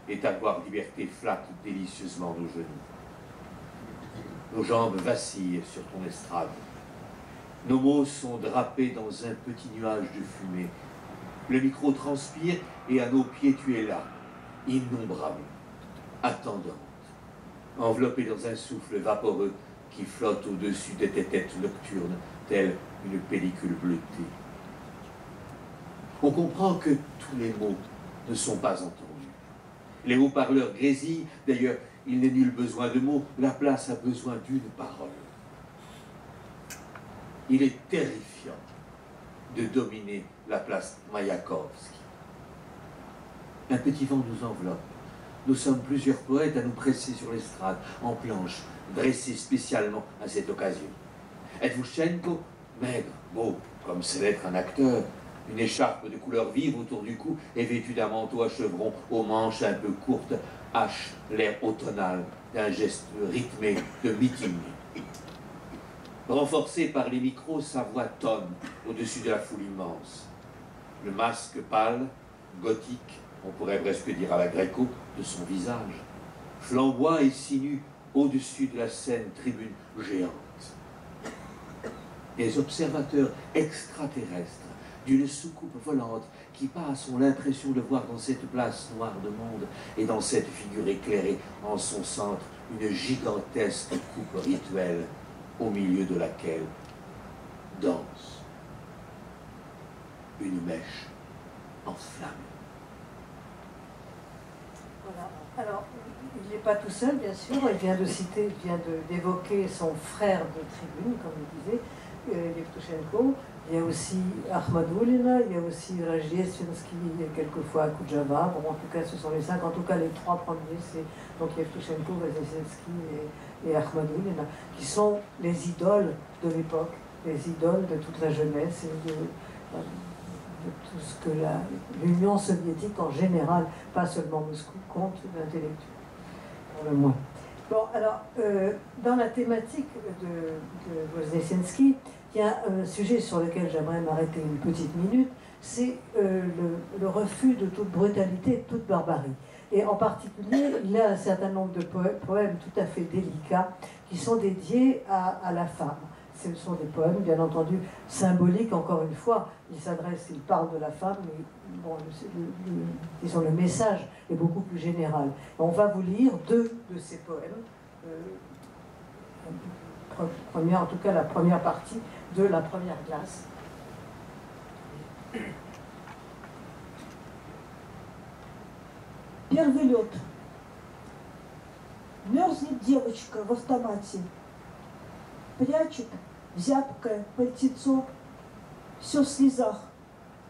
et ta gloire liberté flatte délicieusement nos genoux. Nos jambes vacillent sur ton estrade. Nos mots sont drapés dans un petit nuage de fumée. Le micro transpire et à nos pieds tu es là, innombrable, attendante, enveloppée dans un souffle vaporeux qui flotte au-dessus de tes têtes nocturnes, telle une pellicule bleutée. On comprend que tous les mots ne sont pas entendus. Les haut-parleurs grésillent, d'ailleurs, il n'est nul besoin de mots, la place a besoin d'une parole. Il est terrifiant de dominer la place Mayakovsky. Un petit vent nous enveloppe. Nous sommes plusieurs poètes à nous presser sur l'estrade, en planche, dressés spécialement à cette occasion. Evtushenko, maigre, beau, comme c'est d'être un acteur, une écharpe de couleur vive autour du cou et vêtu d'un manteau à chevrons aux manches un peu courtes, hache l'air automnal d'un geste rythmé de meeting. Renforcé par les micros, sa voix tonne au-dessus de la foule immense. Le masque pâle, gothique, on pourrait presque dire à la gréco, de son visage, flamboie et sinue au-dessus de la scène tribune géante. Des observateurs extraterrestres d'une soucoupe volante qui passe ont l'impression de voir dans cette place noire de monde et dans cette figure éclairée en son centre une gigantesque coupe rituelle au milieu de laquelle danse une mèche enflammée. Voilà. Alors, il n'est pas tout seul, bien sûr. Il vient d'évoquer son frère de tribune, comme il disait, Evtushenko. Il y a aussi Akhmadoulina, il y a aussi Rajestvinsky, quelquefois Kudjava. Bon, en tout cas, ce sont les cinq. En tout cas, les trois premiers, c'est donc Evtushenko, Rajestvinsky et Akhmadoulina, qui sont les idoles de l'époque les idoles de toute la jeunesse et de tout ce que l'Union soviétique en général, pas seulement Moscou, compte d'intellectuels, pour le moins. Bon, alors, dans la thématique de Woznесensky, il y a un sujet sur lequel j'aimerais m'arrêter une petite minute, c'est le refus de toute brutalité, de toute barbarie. Et en particulier, il y a un certain nombre de poèmes tout à fait délicats qui sont dédiés à la femme. Ce sont des poèmes, bien entendu, symboliques, encore une fois. Il parle de la femme, mais bon, disons, le message est beaucoup plus général. On va vous lire deux de ces poèmes. En tout cas, la première partie de La première glace. Первый лед. Мерзнет девочка в автомате, прячет в зябкое пальтецо все в слезах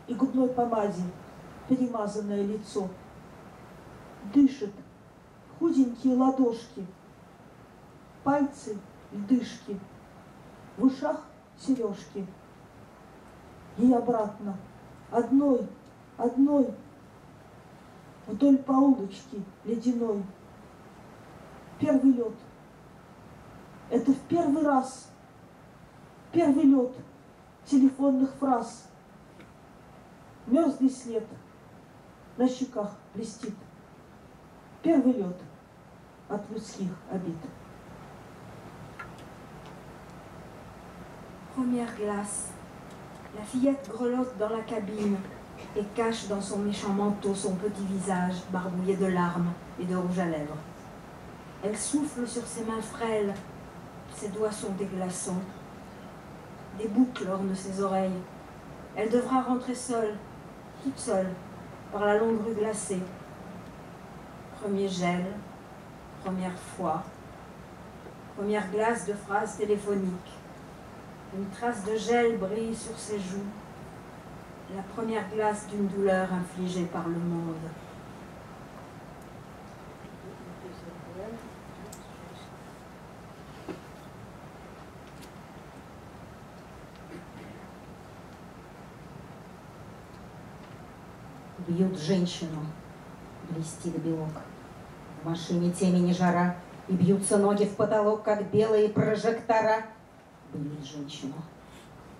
и губной помаде перемазанное лицо. Дышит худенькие ладошки, пальцы льдышки, в ушах сережки. И обратно, одной, вдоль по улочке ледяной. Первый лед. Это в первый раз. Первый лед телефонных фраз. Мерзлый след на щеках блестит. Первый лед от людских обид. Première glace. La fillette grelotte dans la cabine et cache dans son méchant manteau son petit visage barbouillé de larmes et de rouge à lèvres. Elle souffle sur ses mains frêles, ses doigts sont des glaçons. Des boucles ornent ses oreilles. Elle devra rentrer seule, toute seule, par la longue rue glacée. Premier gel, première fois, première glace de phrases téléphoniques. Une trace de gel brille sur ses joues. La première glace d'une douleur infligée par le monde. Бьют женщину, блестит белок. В машине темени жара, и бьются ноги в потолок, как белые прожектора. Бьют женщину,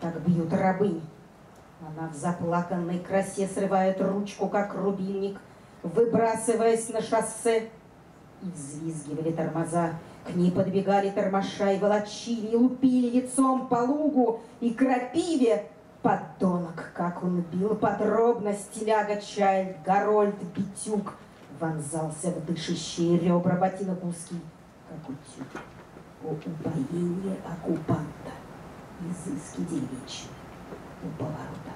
так бьют рабынь. Она в заплаканной красе срывает ручку, как рубильник, выбрасываясь на шоссе. И взвизгивали тормоза, к ней подбегали тормоша и волочили, и лупили лицом по лугу и крапиве. Подонок, как он бил, подробно стиляга Чайльд, Гарольд, Битюк, вонзался в дышащие ребра ботинок узкий, как утюг. О упоение оккупанта, изыски девичьи. У поворота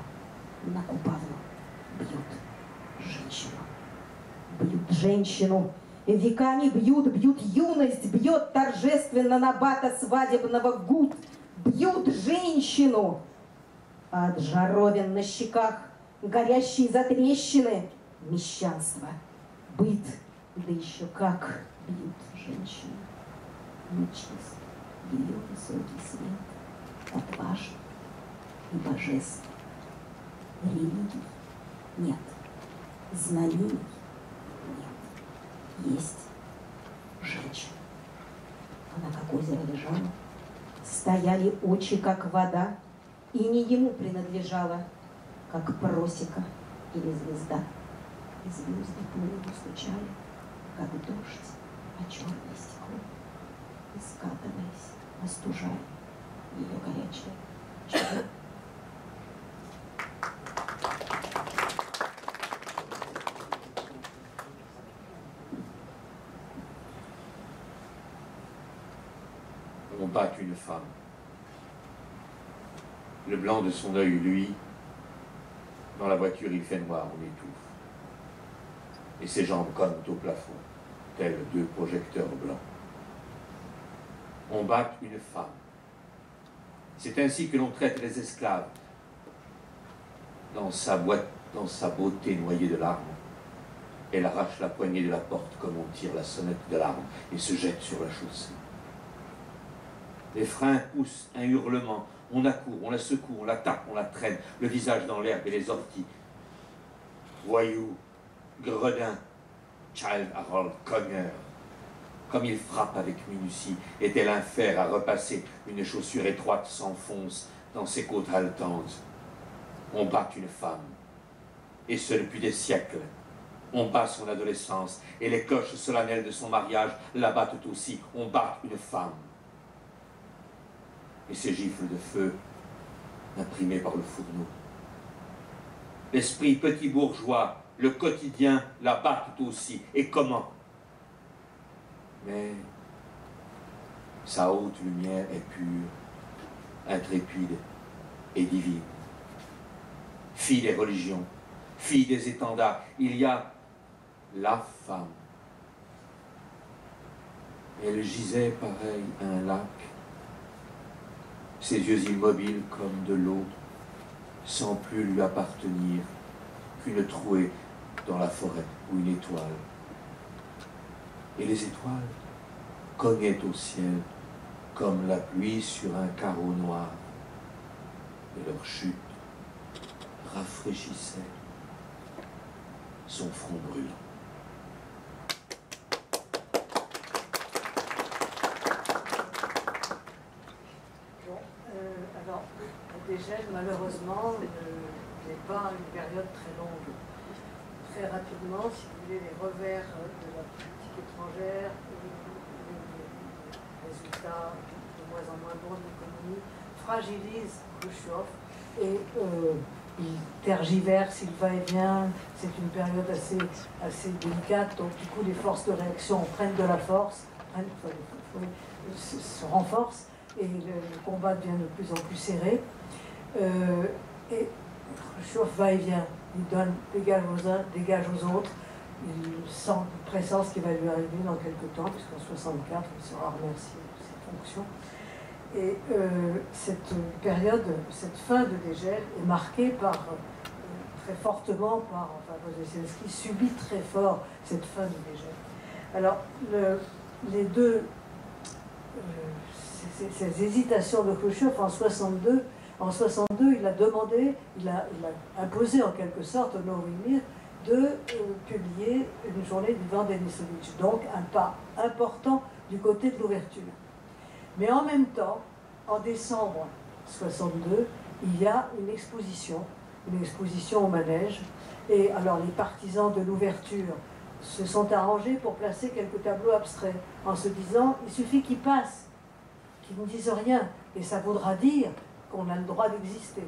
на Купавну бьют женщину. Бьют женщину, веками бьют юность, бьет торжественно набата свадебного гуд. Бьют женщину. От жаровин на щеках горящие затрещины, мещанство, быт, да еще как бьют женщину. Нечист, ее высокий свет, отважный и божественный. Религий нет, знамений нет, есть женщина. Она как озеро лежала, стояли очи, как вода, и не ему принадлежала, как просека или звезда. И звезды по небу стучали, как дождь, о черное стекло, и скатываясь, остужая ее горячее чело. On bat une femme. Le blanc de son œil, lui, dans la voiture, il fait noir, on étouffe. Et ses jambes collent au plafond, tels deux projecteurs blancs. On bat une femme. C'est ainsi que l'on traite les esclaves. Dans sa beauté noyée de larmes, elle arrache la poignée de la porte comme on tire la sonnette d'alarme et se jette sur la chaussée. Les freins poussent un hurlement On accourt, on la secoue, on la tape, on la traîne, le visage dans l'herbe et les orties. Voyou, gredin, Child Harold cogneur. Comme il frappe avec minutie, et tel un fer à repasser, une chaussure étroite s'enfonce dans ses côtes haletantes. On bat une femme, et ce depuis des siècles. On bat son adolescence, et les cloches solennelles de son mariage la battent aussi. On bat une femme. Et ces gifles de feu, imprimés par le fourneau. L'esprit petit bourgeois, le quotidien, la battent aussi. Et comment? Mais sa haute lumière est pure, intrépide et divine. Fille des religions, fille des étendards, il y a la femme. Elle gisait pareil à un lac, ses yeux immobiles comme de l'eau, sans plus lui appartenir qu'une trouée dans la forêt ou une étoile. Et les étoiles cognaient au ciel comme la pluie sur un carreau noir. Et leur chute rafraîchissait son front brûlant. Bon, alors, la dégel, malheureusement, n'est pas une période très longue. Très rapidement, si vous voulez, les revers de la politique étrangère, les résultats de moins en moins bons de l'économie, fragilisent Khrouchtchev et il tergiverse, il va et vient. C'est une période assez délicate, donc du coup les forces de réaction prennent de la force, se renforcent et le combat devient de plus en plus serré. Et Khrouchtchev va et vient. Il donne dégage aux uns, dégage aux autres. Il sent, pressent ce qui va lui arriver dans quelques temps, puisqu'en 64, il sera remercié de ses fonctions. Et cette période, cette fin de dégel est marquée par, très fortement par, Wozeselski subit très fort cette fin de dégel. Alors, les deux, ces hésitations de Khrouchtchev en 62, il a demandé, il a imposé en quelque sorte au Novimir de publier une journée du vent Denisovitch. Donc un pas important du côté de l'ouverture. Mais en même temps, en décembre 62, il y a une exposition au manège. Et alors les partisans de l'ouverture se sont arrangés pour placer quelques tableaux abstraits en se disant, il suffit qu'ils passent, qu'ils ne disent rien, et ça voudra dire qu'on a le droit d'exister.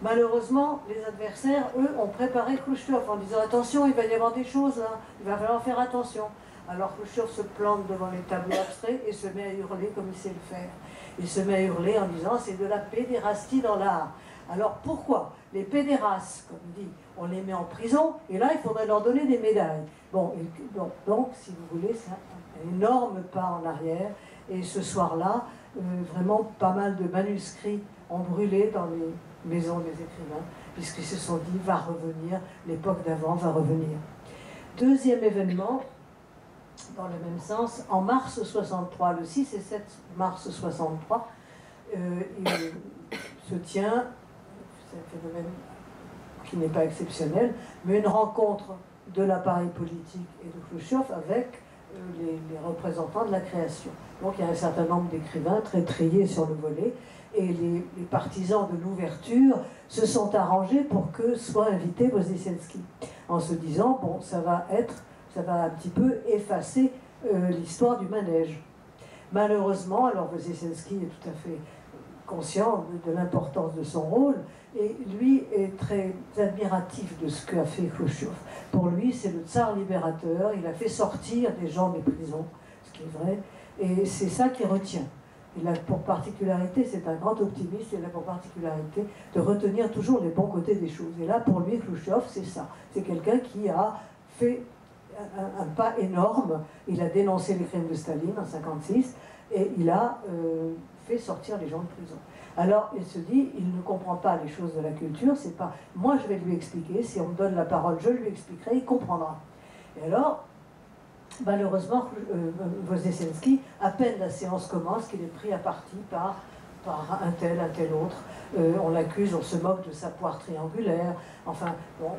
Malheureusement, les adversaires, eux, ont préparé Khrouchtchev en disant « Attention, il va y avoir des choses, hein, il va falloir faire attention ». Alors Khrouchtchev se plante devant les tableaux abstraits et se met à hurler comme il sait le faire. Il se met à hurler en disant « C'est de la pédérastie dans l'art ». Alors pourquoi? Les pédérastes, comme il dit, on les met en prison et là, il faudrait leur donner des médailles. Bon, donc si vous voulez, c'est un énorme pas en arrière. Et ce soir-là, vraiment pas mal de manuscrits ont brûlé dans les maisons des écrivains, puisqu'ils se sont dit, va revenir, l'époque d'avant va revenir. Deuxième événement, dans le même sens, en mars 63, le 6 et 7 mars 63, il se tient, c'est un phénomène qui n'est pas exceptionnel, mais une rencontre de l'appareil politique et de Khrouchtchev avec les représentants de la création. Donc il y a un certain nombre d'écrivains très triés sur le volet, et les partisans de l'ouverture se sont arrangés pour que soit invité Wozeselski, en se disant, bon, ça va un petit peu effacer l'histoire du manège. Malheureusement, alors Wozeselski est tout à fait conscient de l'importance de son rôle, et lui est très admiratif de ce qu'a fait Khrouchtchev. Pour lui, c'est le tsar libérateur, il a fait sortir des gens des prisons, ce qui est vrai, et c'est ça qui retient. Il a pour particularité, c'est un grand optimiste, il a pour particularité de retenir toujours les bons côtés des choses. Et là, pour lui, Khrouchtchev, c'est ça. C'est quelqu'un qui a fait un pas énorme. Il a dénoncé les crimes de Staline en 1956 et il a fait sortir les gens de prison. Alors, il se dit, il ne comprend pas les choses de la culture, c'est pas... Moi, je vais lui expliquer, si on me donne la parole, je lui expliquerai, il comprendra. Et alors, malheureusement, Wozeselski, à peine la séance commence, qu'il est pris à partie par par un tel autre. On l'accuse, on se moque de sa poire triangulaire. Enfin, bon,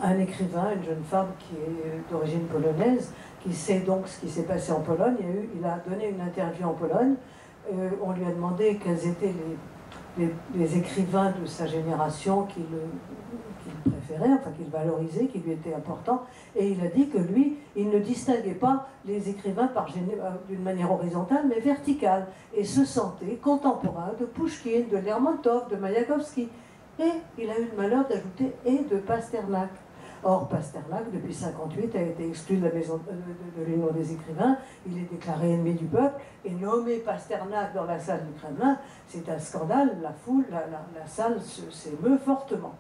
un écrivain, une jeune femme qui est d'origine polonaise, qui sait donc ce qui s'est passé en Pologne. Il a donné une interview en Pologne. On lui a demandé quels étaient les écrivains de sa génération qu'il préférait, enfin qu'il valorisait, qui lui étaient importants. Et il a dit que lui, il ne distinguait pas les écrivains d'une manière horizontale, mais verticale. Et se sentait contemporain de Pouchkine, de Lermontov, de Mayakovsky. Et il a eu le malheur d'ajouter « et de Pasternak ». Or, Pasternak, depuis 1958, a été exclu de la maison de l'Union des écrivains. Il est déclaré ennemi du peuple. Et nommer Pasternak dans la salle du Kremlin, c'est un scandale. La foule, la salle s'émeut fortement.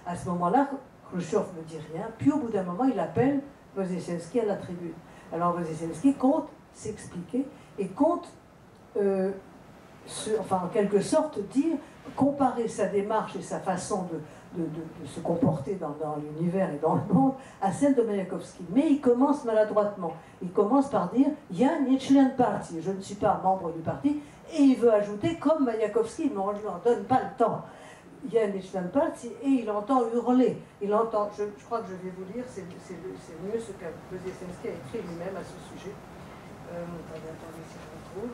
À ce moment-là, Khrouchtchev ne dit rien. Puis au bout d'un moment, il appelle Wozeselski à la tribune. Alors Wozeselski compte s'expliquer et compte, en quelque sorte, comparer sa démarche et sa façon de se comporter dans l'univers et dans le monde à celle de Mayakovsky. Mais il commence maladroitement. Il commence par dire « Ya nie член parti », je ne suis pas membre du parti, et il veut ajouter comme Mayakovsky, mais on ne lui en donne pas le temps. « Ya nie член parti », et il entend hurler. Il entend, je crois que je vais vous lire, c'est mieux ce qu'a Wozeselski a écrit lui-même à ce sujet. Attendez si je retrouve,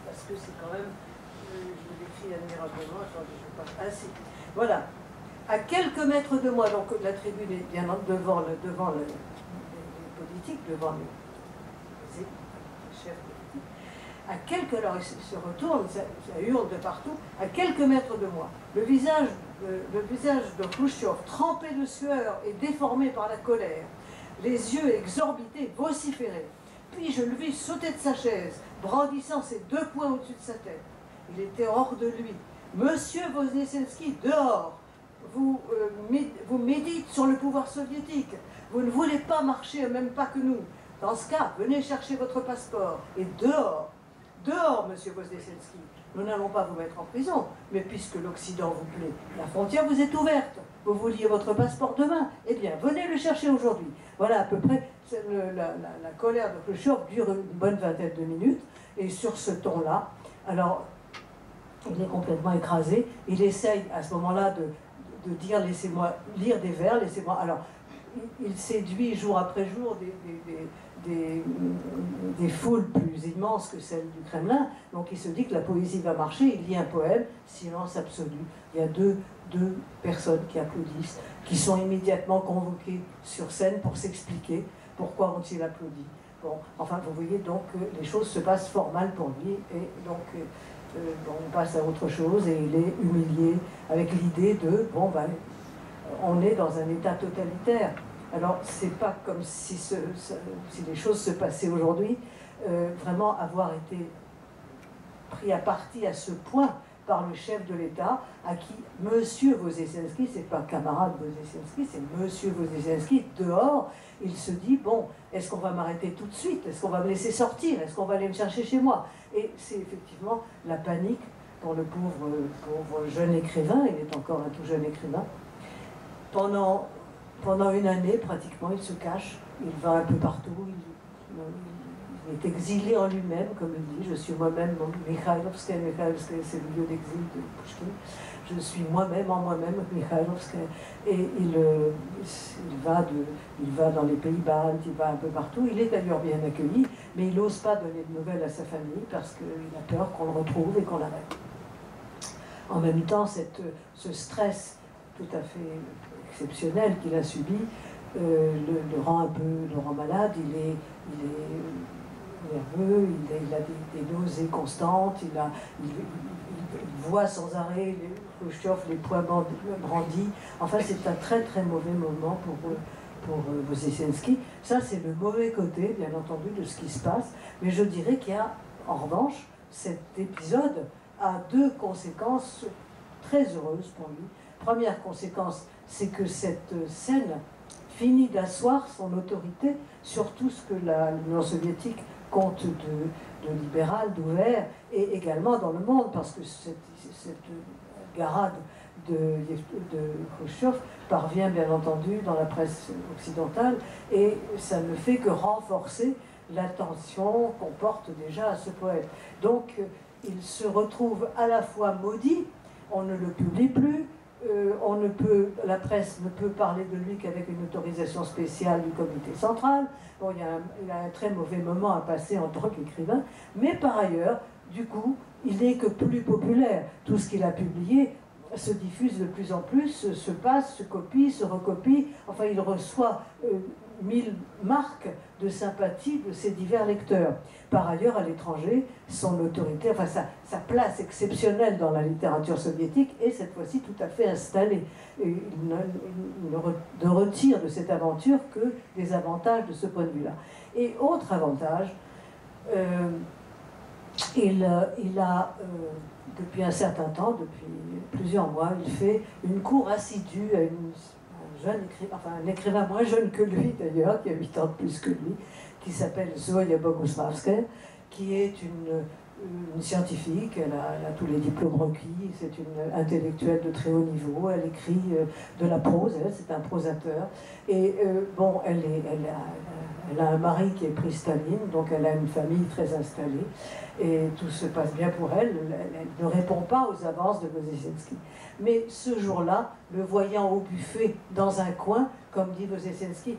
parce que c'est quand même, je l'écris admirablement, attendez, je passe. Ah si, voilà. À quelques mètres de moi, donc la tribune est bien devant les politiques, devant les chefs politiques. Alors il se retourne, ça hurle de partout, à quelques mètres de moi. Le visage de Khrouchtchev, trempé de sueur et déformé par la colère, les yeux exorbités, vociférés. Puis je le vis sauter de sa chaise, brandissant ses deux poings au-dessus de sa tête. Il était hors de lui. Monsieur Wozeselski, dehors! Vous méditez sur le pouvoir soviétique. Vous ne voulez pas marcher au même pas que nous. Dans ce cas, venez chercher votre passeport. Et dehors, dehors, monsieur Wozeselski. Nous n'allons pas vous mettre en prison, mais puisque l'Occident vous plaît, la frontière vous est ouverte. Vous vouliez votre passeport demain, eh bien, venez le chercher aujourd'hui. Voilà à peu près, la colère de Khrouchtchev dure une bonne vingtaine de minutes, et sur ce ton-là, alors, il est complètement écrasé. Il essaye à ce moment-là de dire « laissez-moi lire des vers, laissez-moi... » Alors, il séduit jour après jour des foules plus immenses que celles du Kremlin. Donc il se dit que la poésie va marcher. Il lit un poème, silence absolu. Il y a deux personnes qui applaudissent, qui sont immédiatement convoquées sur scène pour s'expliquer pourquoi ont-ils applaudi. Bon, enfin, vous voyez donc que les choses se passent fort mal pour lui, et donc on passe à autre chose, et il est humilié avec l'idée de, bon, ben, on est dans un état totalitaire. Alors, c'est pas comme si les choses se passaient aujourd'hui, vraiment avoir été pris à partie à ce point par le chef de l'État, à qui Monsieur Wozeselski, c'est pas camarade Wozeselski, c'est Monsieur Wozeselski, dehors, il se dit, bon, est-ce qu'on va m'arrêter tout de suite? Est-ce qu'on va me laisser sortir? Est-ce qu'on va aller me chercher chez moi? Et c'est effectivement la panique pour le pauvre jeune écrivain, il est encore un tout jeune écrivain. Pendant une année, pratiquement, il se cache, il va un peu partout, il est exilé en lui-même, comme il dit, je suis moi-même Mikhailovskaya, c'est le lieu d'exil de Pouchkine, je suis moi-même en moi-même Mikhailovskaya, et il va dans les pays baltes, il va un peu partout, il est d'ailleurs bien accueilli, mais il n'ose pas donner de nouvelles à sa famille parce qu'il a peur qu'on le retrouve et qu'on l'arrête. En même temps, ce stress tout à fait exceptionnel qu'il a subi le rend malade, il est nerveux, il a des nausées constantes, il voit sans arrêt Khrouchtchev les poings brandis. Enfin, c'est un très très mauvais moment pour Wozeselski. Ça, c'est le mauvais côté, bien entendu, de ce qui se passe. Mais je dirais qu'il y a, en revanche, cet épisode a deux conséquences très heureuses pour lui. Première conséquence, c'est que cette scène finit d'asseoir son autorité sur tout ce que l'Union soviétique compte de libéral, d'ouvert, et également dans le monde, parce que cette garade de Khrouchtchev parvient bien entendu dans la presse occidentale, et ça ne fait que renforcer l'attention qu'on porte déjà à ce poète. Donc il se retrouve à la fois maudit, on ne le publie plus, la presse ne peut parler de lui qu'avec une autorisation spéciale du comité central. Bon, il y a un très mauvais moment à passer en tant qu'écrivain, mais par ailleurs, du coup, il n'est que plus populaire. Tout ce qu'il a publié se diffuse de plus en plus, se passe, se copie, se recopie. Enfin, il reçoit 1000 marques de sympathie de ses divers lecteurs. Par ailleurs, à l'étranger, son autorité, enfin sa place exceptionnelle dans la littérature soviétique est cette fois-ci tout à fait installée. Et il ne retire de cette aventure que des avantages de ce point de vue-là. Et autre avantage, il a, depuis un certain temps, depuis plusieurs mois, il fait une cour assidue à un écrivain moins jeune que lui d'ailleurs, qui a 8 ans de plus que lui, qui s'appelle Zoya Boguslavskaya, qui est une scientifique, elle a tous les diplômes requis, c'est une intellectuelle de très haut niveau, elle écrit de la prose, c'est un prosateur, et bon, elle a un mari qui est pris Staline, donc elle a une famille très installée, et tout se passe bien pour elle, elle ne répond pas aux avances de Wozesenski. Mais ce jour-là, le voyant au buffet dans un coin, comme dit Wozesenski,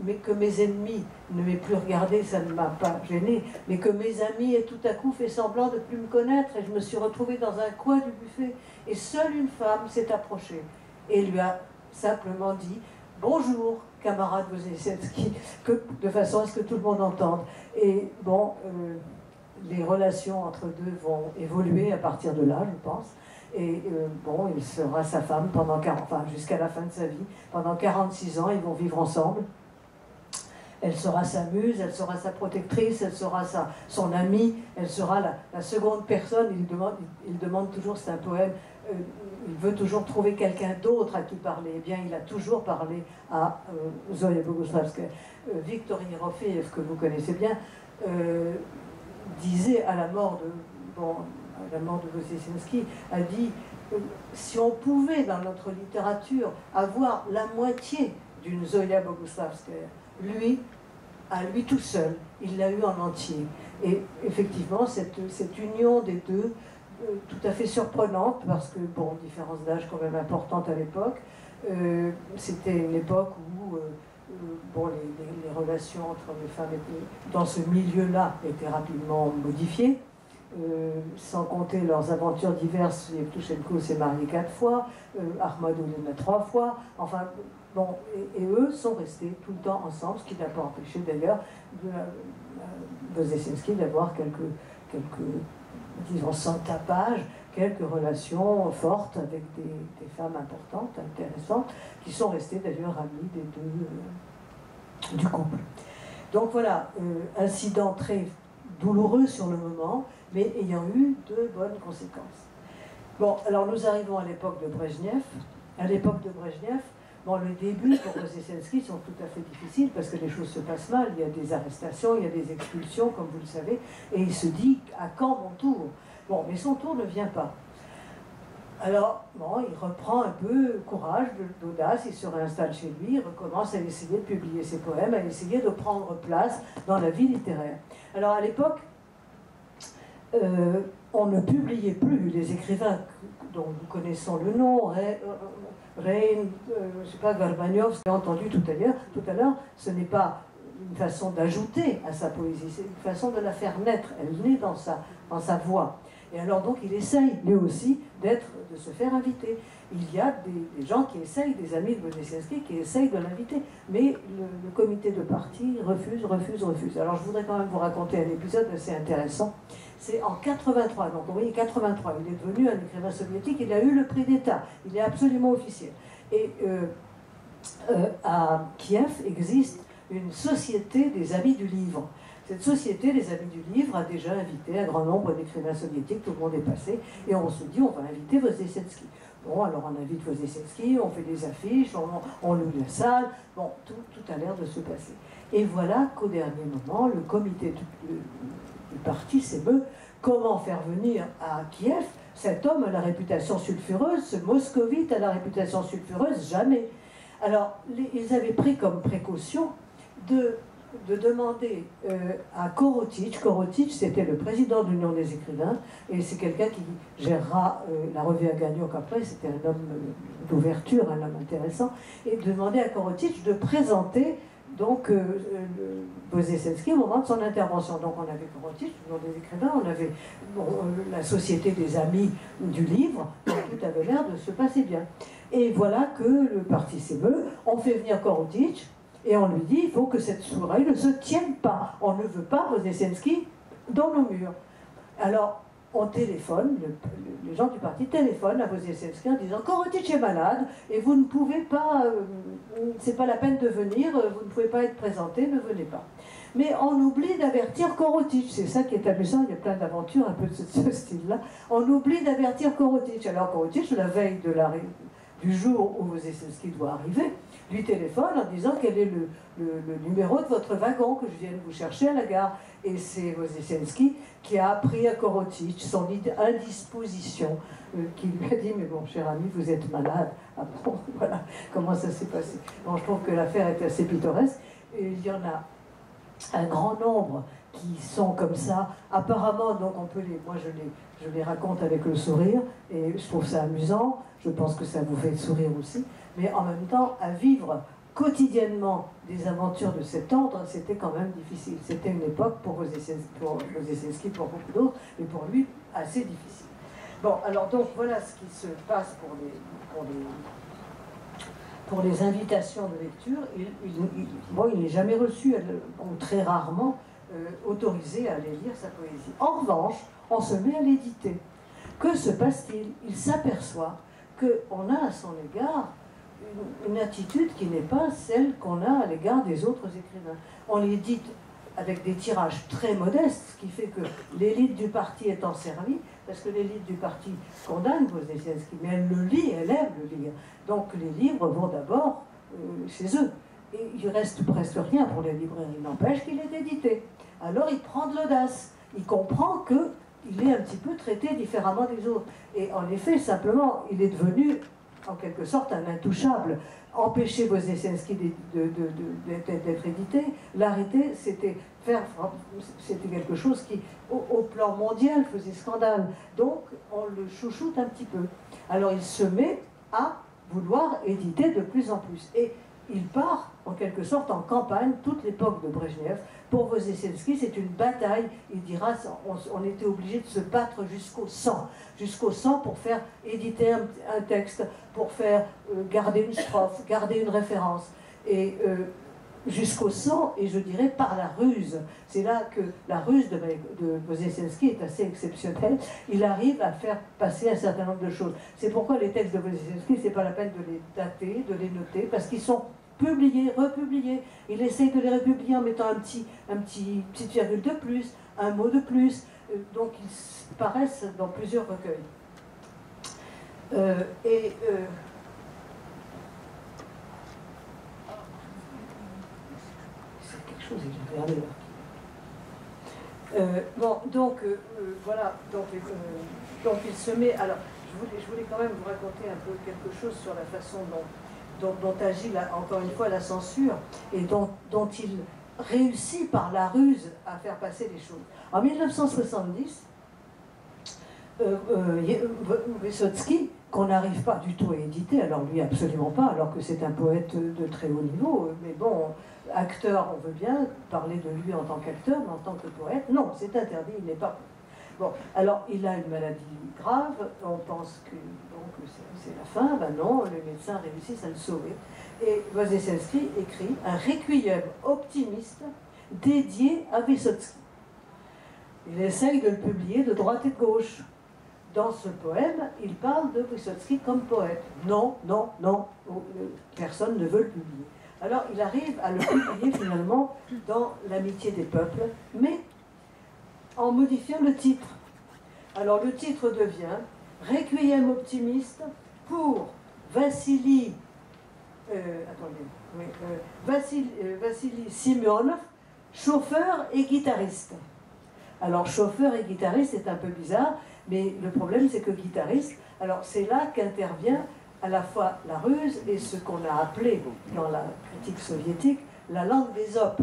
mais que mes ennemis ne m'aient plus regardé, ça ne m'a pas gêné, mais que mes amis aient tout à coup fait semblant de ne plus me connaître, et je me suis retrouvée dans un coin du buffet, et seule une femme s'est approchée, et lui a simplement dit « Bonjour, camarade Wozesenski », de façon à ce que tout le monde entende. Et bon, les relations entre deux vont évoluer à partir de là, je pense. Et bon, il sera sa femme pendant jusqu'à la fin de sa vie. Pendant 46 ans, ils vont vivre ensemble. Elle sera sa muse, elle sera sa protectrice, elle sera son amie, elle sera la seconde personne. Il demande toujours, c'est un poème, il veut toujours trouver quelqu'un d'autre à qui parler. Eh bien, il a toujours parlé à Zoya Boguslavskaya. Victor Yerofeev, que vous connaissez bien, disait à la mort de Wozesenski, a dit si on pouvait dans notre littérature avoir la moitié d'une Zoya Boguslavskaya, à lui tout seul, il l'a eu en entier. Et effectivement, cette union des deux, tout à fait surprenante, parce que, bon, différence d'âge quand même importante à l'époque, c'était une époque où bon, les relations entre les femmes dans ce milieu-là étaient rapidement modifiées. Sans compter leurs aventures diverses, Yevtushenko s'est marié 4 fois, Akhmadouline 3 fois, enfin, bon, et eux sont restés tout le temps ensemble, ce qui n'a pas empêché d'ailleurs Wozesenski d'avoir quelques, disons, sans tapage, quelques relations fortes avec des femmes importantes, intéressantes, qui sont restées d'ailleurs amies des deux du couple. Donc voilà, incident très douloureux sur le moment, mais ayant eu de bonnes conséquences. Bon, alors nous arrivons à l'époque de Brejnev. À l'époque de Brejnev, bon, le début pour Wozesenski sont tout à fait difficiles parce que les choses se passent mal. Il y a des arrestations, il y a des expulsions, comme vous le savez, et il se dit à quand mon tour? Bon, mais son tour ne vient pas. Alors, bon, il reprend un peu courage, d'audace, il se réinstalle chez lui, il recommence à essayer de publier ses poèmes, à essayer de prendre place dans la vie littéraire. Alors, à l'époque, on ne publiait plus les écrivains dont nous connaissons le nom, Rein, je ne sais pas, Gorbachev, ce qu'on a entendu tout à l'heure, ce n'est pas une façon d'ajouter à sa poésie, c'est une façon de la faire naître, elle naît dans sa voix. Et alors donc il essaye, lui aussi, de se faire inviter. Il y a des gens qui essayent, des amis de Wozesenski qui essayent de l'inviter, mais le comité de parti refuse. Alors je voudrais quand même vous raconter un épisode assez intéressant. C'est en 83, donc vous voyez 83, il est devenu un écrivain soviétique, il a eu le prix d'État, il est absolument officiel. Et à Kiev existe une société des amis du livre. Cette société, les Amis du Livre, a déjà invité un grand nombre d'écrivains soviétiques, tout le monde est passé, et on se dit, on va inviter Wozesenski. Bon, alors on invite Wozesenski, on fait des affiches, on loue la salle, bon, tout a l'air de se passer. Et voilà qu'au dernier moment, le comité du parti s'émeut, comment faire venir à Kiev cet homme à la réputation sulfureuse, ce moscovite à la réputation sulfureuse, jamais. Alors, ils avaient pris comme précaution de de demander à Korotić, c'était le président de l'Union des écrivains, et c'est quelqu'un qui gérera la revue à Gagnoc après, c'était un homme d'ouverture, un homme intéressant, et de demander à Korotić de présenter donc Wozeselski au moment de son intervention. Donc on avait Korotić, l'Union des écrivains, on avait la Société des Amis du Livre, donc tout avait l'air de se passer bien. Et voilà que le parti s'émeut, on fait venir Korotić, et on lui dit, il faut que cette soirée ne se tienne pas. On ne veut pas Wozeselski dans nos murs. Alors, on téléphone, les gens du parti téléphonent à Wozeselski en disant « Korotić est malade et vous ne pouvez pas, c'est pas la peine de venir, vous ne pouvez pas être présenté, ne venez pas. » Mais on oublie d'avertir Korotić, c'est ça qui est amusant, il y a plein d'aventures un peu de ce style-là. On oublie d'avertir Korotić. Alors Korotić, la veille du jour où Wozeselski doit arriver, lui téléphone en disant quel est le numéro de votre wagon que je vienne vous chercher à la gare. Et c'est Wozeselski qui a appris à Korotić son indisposition, qui lui a dit « Mais bon, cher ami, vous êtes malade. » Ah bon, voilà comment ça s'est passé. Bon, je trouve que l'affaire est assez pittoresque. Et il y en a un grand nombre qui sont comme ça. Apparemment, donc on peut moi je les raconte avec le sourire, et je trouve ça amusant. Je pense que ça vous fait sourire aussi. Mais en même temps, à vivre quotidiennement des aventures de cet ordre, c'était quand même difficile. C'était une époque pour Wozeselski, pour beaucoup d'autres, mais pour lui, assez difficile. Bon, alors donc voilà ce qui se passe pour les invitations de lecture. Il n'est jamais reçu, ou très rarement, autorisé à aller lire sa poésie. En revanche, on se met à l'éditer. Que se passe-t-il? Il s'aperçoit qu'on a à son égard une attitude qui n'est pas celle qu'on a à l'égard des autres écrivains. On l'édite avec des tirages très modestes, ce qui fait que l'élite du parti est en servie, parce que l'élite du parti condamne Wozeselski, mais elle le lit, elle aime le lire. Donc les livres vont d'abord chez eux. Et il ne reste presque rien pour les librairies, n'empêche qu'il est édité. Alors il prend de l'audace, il comprend qu'il est un petit peu traité différemment des autres. Et en effet, simplement, il est devenu, en quelque sorte, un intouchable. Empêcher Wozeselski d'être édité, l'arrêter, c'était quelque chose qui, au plan mondial, faisait scandale. Donc, on le chouchoute un petit peu. Alors, il se met à vouloir éditer de plus en plus. Et il part, en quelque sorte, en campagne, toute l'époque de Brejnev. Pour Wozeselski, c'est une bataille. Il dira, on était obligé de se battre jusqu'au sang. Jusqu'au sang pour faire éditer un texte, pour faire garder une strophe, garder une référence. Et jusqu'au sang, et je dirais par la ruse. C'est là que la ruse de Wozeselski est assez exceptionnelle. Il arrive à faire passer un certain nombre de choses. C'est pourquoi les textes de Wozeselski, c'est pas la peine de les dater, de les noter, parce qu'ils sont publiés, republiés. Il essaye de les republier en mettant petite virgule de plus, un mot de plus. Donc ils paraissent dans plusieurs recueils. C'est quelque chose, il a regardé là. Bon, donc voilà, donc il se met. Alors, je voulais quand même vous raconter un peu quelque chose sur la façon dont agit encore une fois la censure et dont il réussit par la ruse à faire passer les choses. En 1970, Wysocki, qu'on n'arrive pas du tout à éditer, alors lui absolument pas, alors que c'est un poète de très haut niveau, mais bon, acteur, on veut bien parler de lui en tant qu'acteur, mais en tant que poète, non, c'est interdit, il n'est pas. Bon, alors il a une maladie grave, on pense que c'est la fin, ben non, les médecins réussissent à le sauver. Et Wozeselski écrit un requiem optimiste dédié à Wysocki. Il essaye de le publier de droite et de gauche. Dans ce poème, il parle de Wysocki comme poète. Non, non, non, personne ne veut le publier. Alors il arrive à le publier finalement dans L'amitié des peuples, mais en modifiant le titre. Alors le titre devient Requiem optimiste pour Vassili Semyonov, chauffeur et guitariste. Alors chauffeur et guitariste, c'est un peu bizarre, mais le problème c'est que guitariste, alors c'est là qu'intervient à la fois la ruse et ce qu'on a appelé dans la critique soviétique la langue des opes.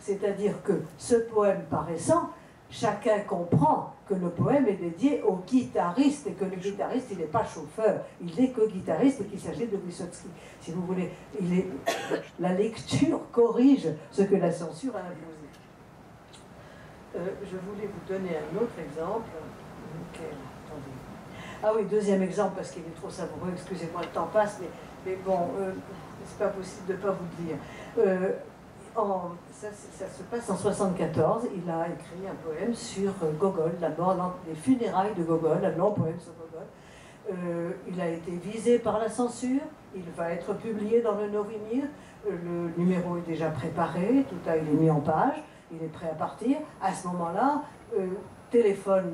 C'est-à-dire que ce poème paraissant, chacun comprend que le poème est dédié au guitariste et que le guitariste, il n'est pas chauffeur, il n'est que guitariste et qu'il s'agit de Wysocki. Si vous voulez, la lecture corrige ce que la censure a imposé. Je voulais vous donner un autre exemple. Ah oui, deuxième exemple, parce qu'il est trop savoureux, excusez-moi, le temps passe, mais bon, c'est pas possible de ne pas vous le dire. Ça se passe en 1974, il a écrit un poème sur Gogol, la mort, les funérailles de Gogol, un long poème sur Gogol. Il a été visé par la censure, il va être publié dans le Novi Mir, le numéro est déjà préparé, tout il est mis en page, il est prêt à partir. À ce moment-là, téléphone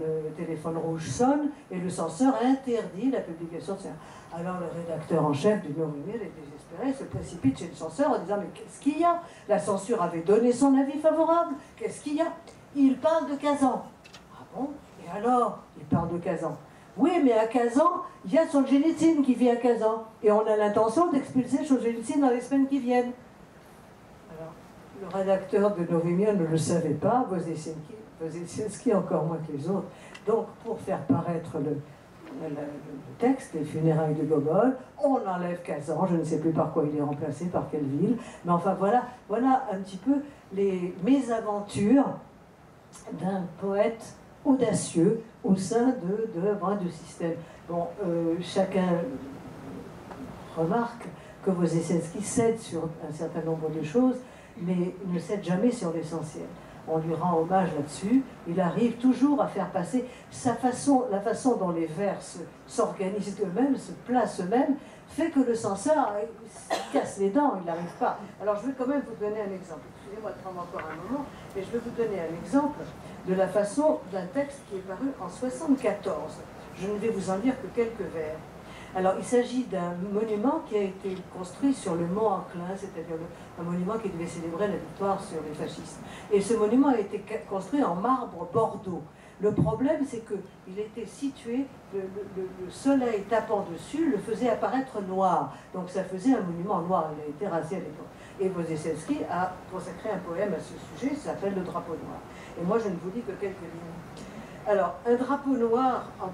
rouge sonne et le censeur interdit la publication de ça. Alors le rédacteur en chef du Novi Mir est désespéré, se précipite chez le censeur en disant « Mais qu'est-ce qu'il y a? La censure avait donné son avis favorable, qu'est-ce qu'il y a? Il parle de Kazan. » Ah bon? Et alors? Il parle de Kazan. Oui, mais à Kazan, il y a Solzhenitsyn qui vit à Kazan. Et on a l'intention d'expulser Solzhenitsyn dans les semaines qui viennent. Alors, le rédacteur de Novi Mir ne le savait pas, Wozesinski encore moins que les autres. Donc, pour faire paraître le texte, les funérailles de Gogol, on enlève Kazan, je ne sais plus par quoi il est remplacé, par quelle ville, mais enfin voilà un petit peu les mésaventures d'un poète audacieux au sein du système. Bon, chacun remarque que Wozesinski cède sur un certain nombre de choses, mais il ne cède jamais sur l'essentiel. On lui rend hommage là-dessus, il arrive toujours à faire passer la façon dont les vers s'organisent eux-mêmes, se placent eux-mêmes, fait que le censeur casse les dents, il n'arrive pas. Alors je vais quand même vous donner un exemple. Excusez-moi de prendre encore un moment, mais je vais vous donner un exemple de la façon d'un texte qui est paru en 1974. Je ne vais vous en dire que quelques vers. Alors, il s'agit d'un monument qui a été construit sur le mont Enclin, c'est-à-dire un monument qui devait célébrer la victoire sur les fascistes. Et ce monument a été construit en marbre Bordeaux. Le problème, c'est qu'il était situé, le soleil tapant dessus le faisait apparaître noir. Donc ça faisait un monument noir, il a été rasé à l'époque. Et Wozesinski a consacré un poème à ce sujet, ça s'appelle Le drapeau noir. Et moi, je ne vous dis que quelques lignes. Alors, un drapeau noir en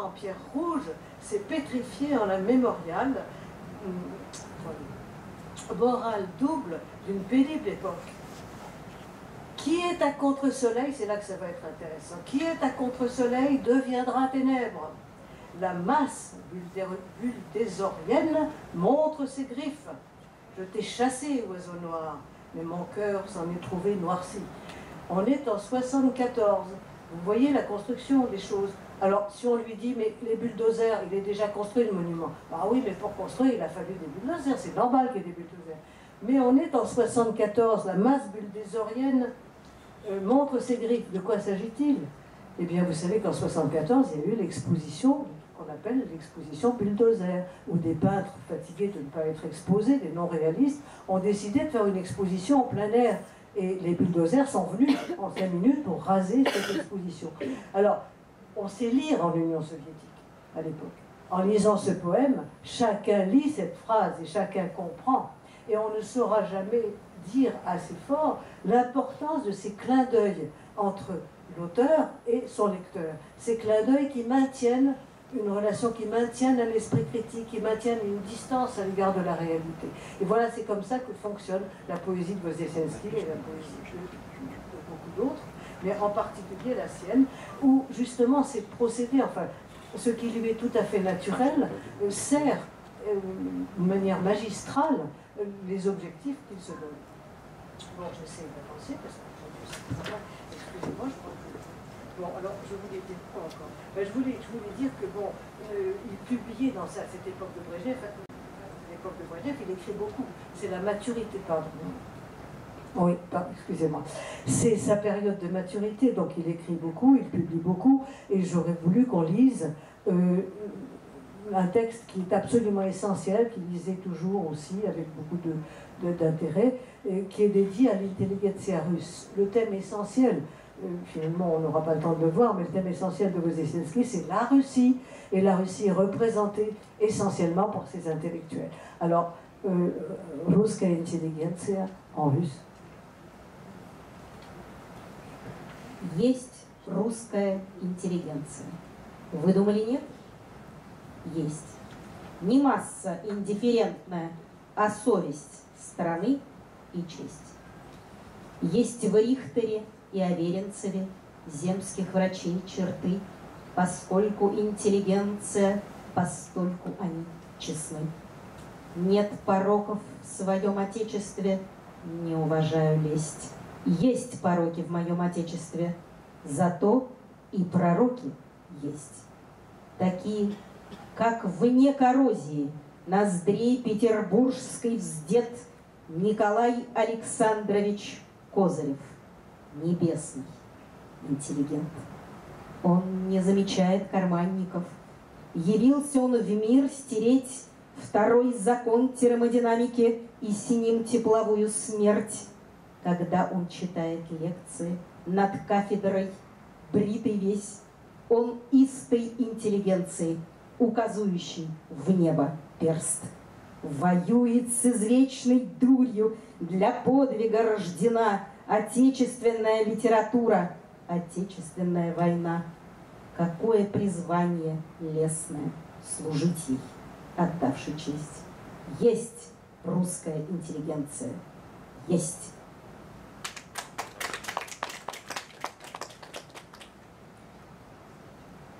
pierre rouge s'est pétrifié en un mémorial moral double d'une pénible époque. Qui est à contre-soleil, c'est là que ça va être intéressant, qui est à contre-soleil deviendra ténèbres. La masse buldésorienne montre ses griffes. Je t'ai chassé, oiseau noir, mais mon cœur s'en est trouvé noirci. On est en 1974. Vous voyez la construction des choses. Alors, si on lui dit, mais les bulldozers, il est déjà construit le monument. Ah oui, mais pour construire, il a fallu des bulldozers. C'est normal qu'il y ait des bulldozers. Mais on est en 1974. La masse buldésorienne montre ses griffes. De quoi s'agit-il? Eh bien, vous savez qu'en 1974, il y a eu l'exposition qu'on appelle l'exposition bulldozer, où des peintres fatigués de ne pas être exposés, des non-réalistes, ont décidé de faire une exposition en plein air. Et les bulldozers sont venus en 5 minutes pour raser cette exposition. Alors, on sait lire en Union soviétique à l'époque. En lisant ce poème, chacun lit cette phrase et chacun comprend. Et on ne saura jamais dire assez fort l'importance de ces clins d'œil entre l'auteur et son lecteur. Ces clins d'œil qui maintiennent une relation, qui maintienne un esprit critique, qui maintienne une distance à l'égard de la réalité. Et voilà, c'est comme ça que fonctionne la poésie de Wozesinski et la poésie de beaucoup d'autres, mais en particulier la sienne, où justement ces procédés, enfin, ce qui lui est tout à fait naturel, sert de manière magistrale les objectifs qu'il se donne. Bon, j'essaie d'avancer parce que excusez-moi, je crois que... Bon, alors, je voulais dire quoi encore? Je voulais dire que, bon, il publiait dans cette époque de Brejnev, l'époque de Brejnev, il écrit beaucoup. C'est la maturité, pardon. Oui, excusez-moi. C'est sa période de maturité, donc il écrit beaucoup, il publie beaucoup, et j'aurais voulu qu'on lise un texte qui est absolument essentiel, qu'il lisait toujours aussi avec beaucoup d'intérêt, qui est dédié à l'intelligentsia russe. Le thème essentiel, finalement on n'aura pas le temps de le voir, mais le thème essentiel de Wozesinski, c'est la Russie, et la Russie est représentée essentiellement par ses intellectuels. Alors, Ruskaya intelligentsia en russe, Есть русская интеллигенция. Вы думали, нет? Есть. Не масса индифферентная, а совесть страны и честь. Есть в Рихтере и Аверинцеве земских врачей черты, поскольку интеллигенция, постольку они честны. Нет пороков в своем отечестве, не уважаю лесть. Есть пороки в моем отечестве, зато и пророки есть. Такие, как вне коррозии ноздрей петербургской вздет Николай Александрович Козырев, небесный интеллигент. Он не замечает карманников. Явился он в мир стереть второй закон термодинамики и синим тепловую смерть, когда он читает лекции над кафедрой, бритый весь, он истой интеллигенции, указующий в небо перст. Воюет с извечной дурью, для подвига рождена отечественная литература, отечественная война. Какое призвание лестное служить ей, отдавши честь. Есть русская интеллигенция, есть.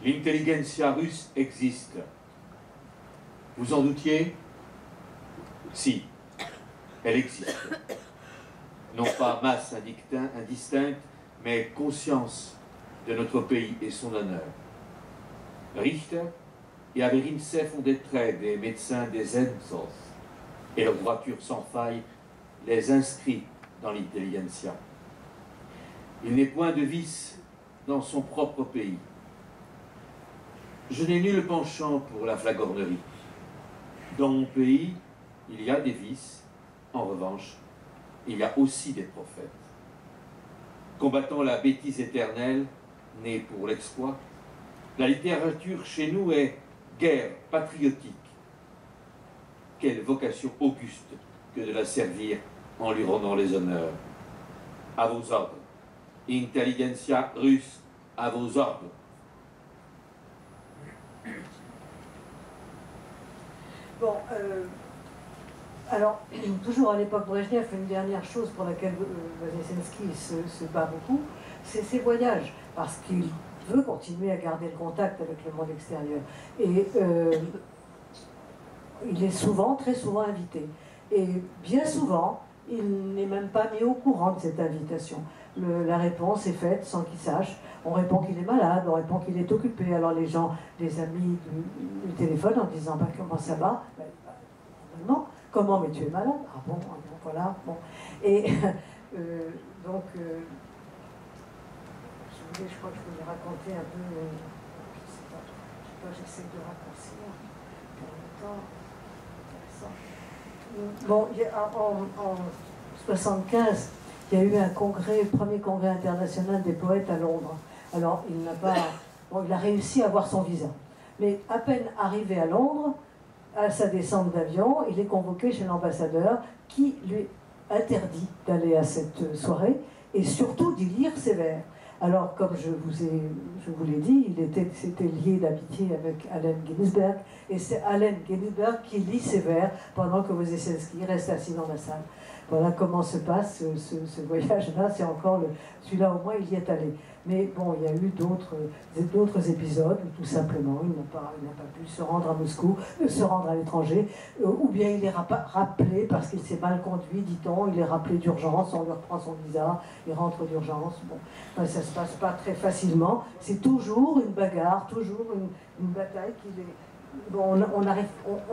L'intelligentsia russe existe. Vous en doutiez? Si, elle existe. Non pas masse indistincte, mais conscience de notre pays et son honneur. Richter et Averintsev ont des traits des médecins des Zemtsov, et leur droiture sans faille les inscrit dans l'intelligentsia. Il n'est point de vice dans son propre pays. Je n'ai nul penchant pour la flagornerie. Dans mon pays, il y a des vices. En revanche, il y a aussi des prophètes. Combattant la bêtise éternelle, née pour l'exploit, la littérature chez nous est guerre patriotique. Quelle vocation auguste que de la servir en lui rendant les honneurs. À vos ordres. Intelligentsia russe, à vos ordres. Bon, alors, toujours à l'époque Brejnev, une dernière chose pour laquelle Voznесensky se bat beaucoup, c'est ses voyages, parce qu'il veut continuer à garder le contact avec le monde extérieur. Et il est souvent, très souvent invité. Et bien souvent, il n'est même pas mis au courant de cette invitation. La réponse est faite sans qu'il sache. On répond qu'il est malade, on répond qu'il est occupé. Alors les gens, les amis lui téléphonent en disant bah, comment ça va ben, normalement, comment, mais tu es malade? Ah bon, voilà. Bon. Et donc, je crois que je voulais raconter un peu, je sais pas, j'essaie de raccourcir pour le temps. Bon, en 1975, il y a eu un congrès, le premier congrès international des poètes à Londres. Alors, il a réussi à avoir son visa. Mais à peine arrivé à Londres, à sa descente d'avion, il est convoqué chez l'ambassadeur qui lui interdit d'aller à cette soirée et surtout d'y lire ses vers. Alors, comme je vous l'ai dit, il s'était lié d'amitié avec Allen Ginsberg, et c'est Allen Ginsberg qui lit ses vers pendant que Voznесensky reste assis dans la salle. Voilà comment se passe ce voyage-là, c'est encore celui-là au moins il y est allé. Mais bon, il y a eu d'autres épisodes où tout simplement il n'a pas pu se rendre à Moscou, se rendre à l'étranger, ou bien il est rappelé parce qu'il s'est mal conduit, dit-on, il est rappelé d'urgence, on lui reprend son visa, il rentre d'urgence. Bon, enfin, ça ne se passe pas très facilement, c'est toujours une bagarre, toujours une bataille qu'il est... Bon,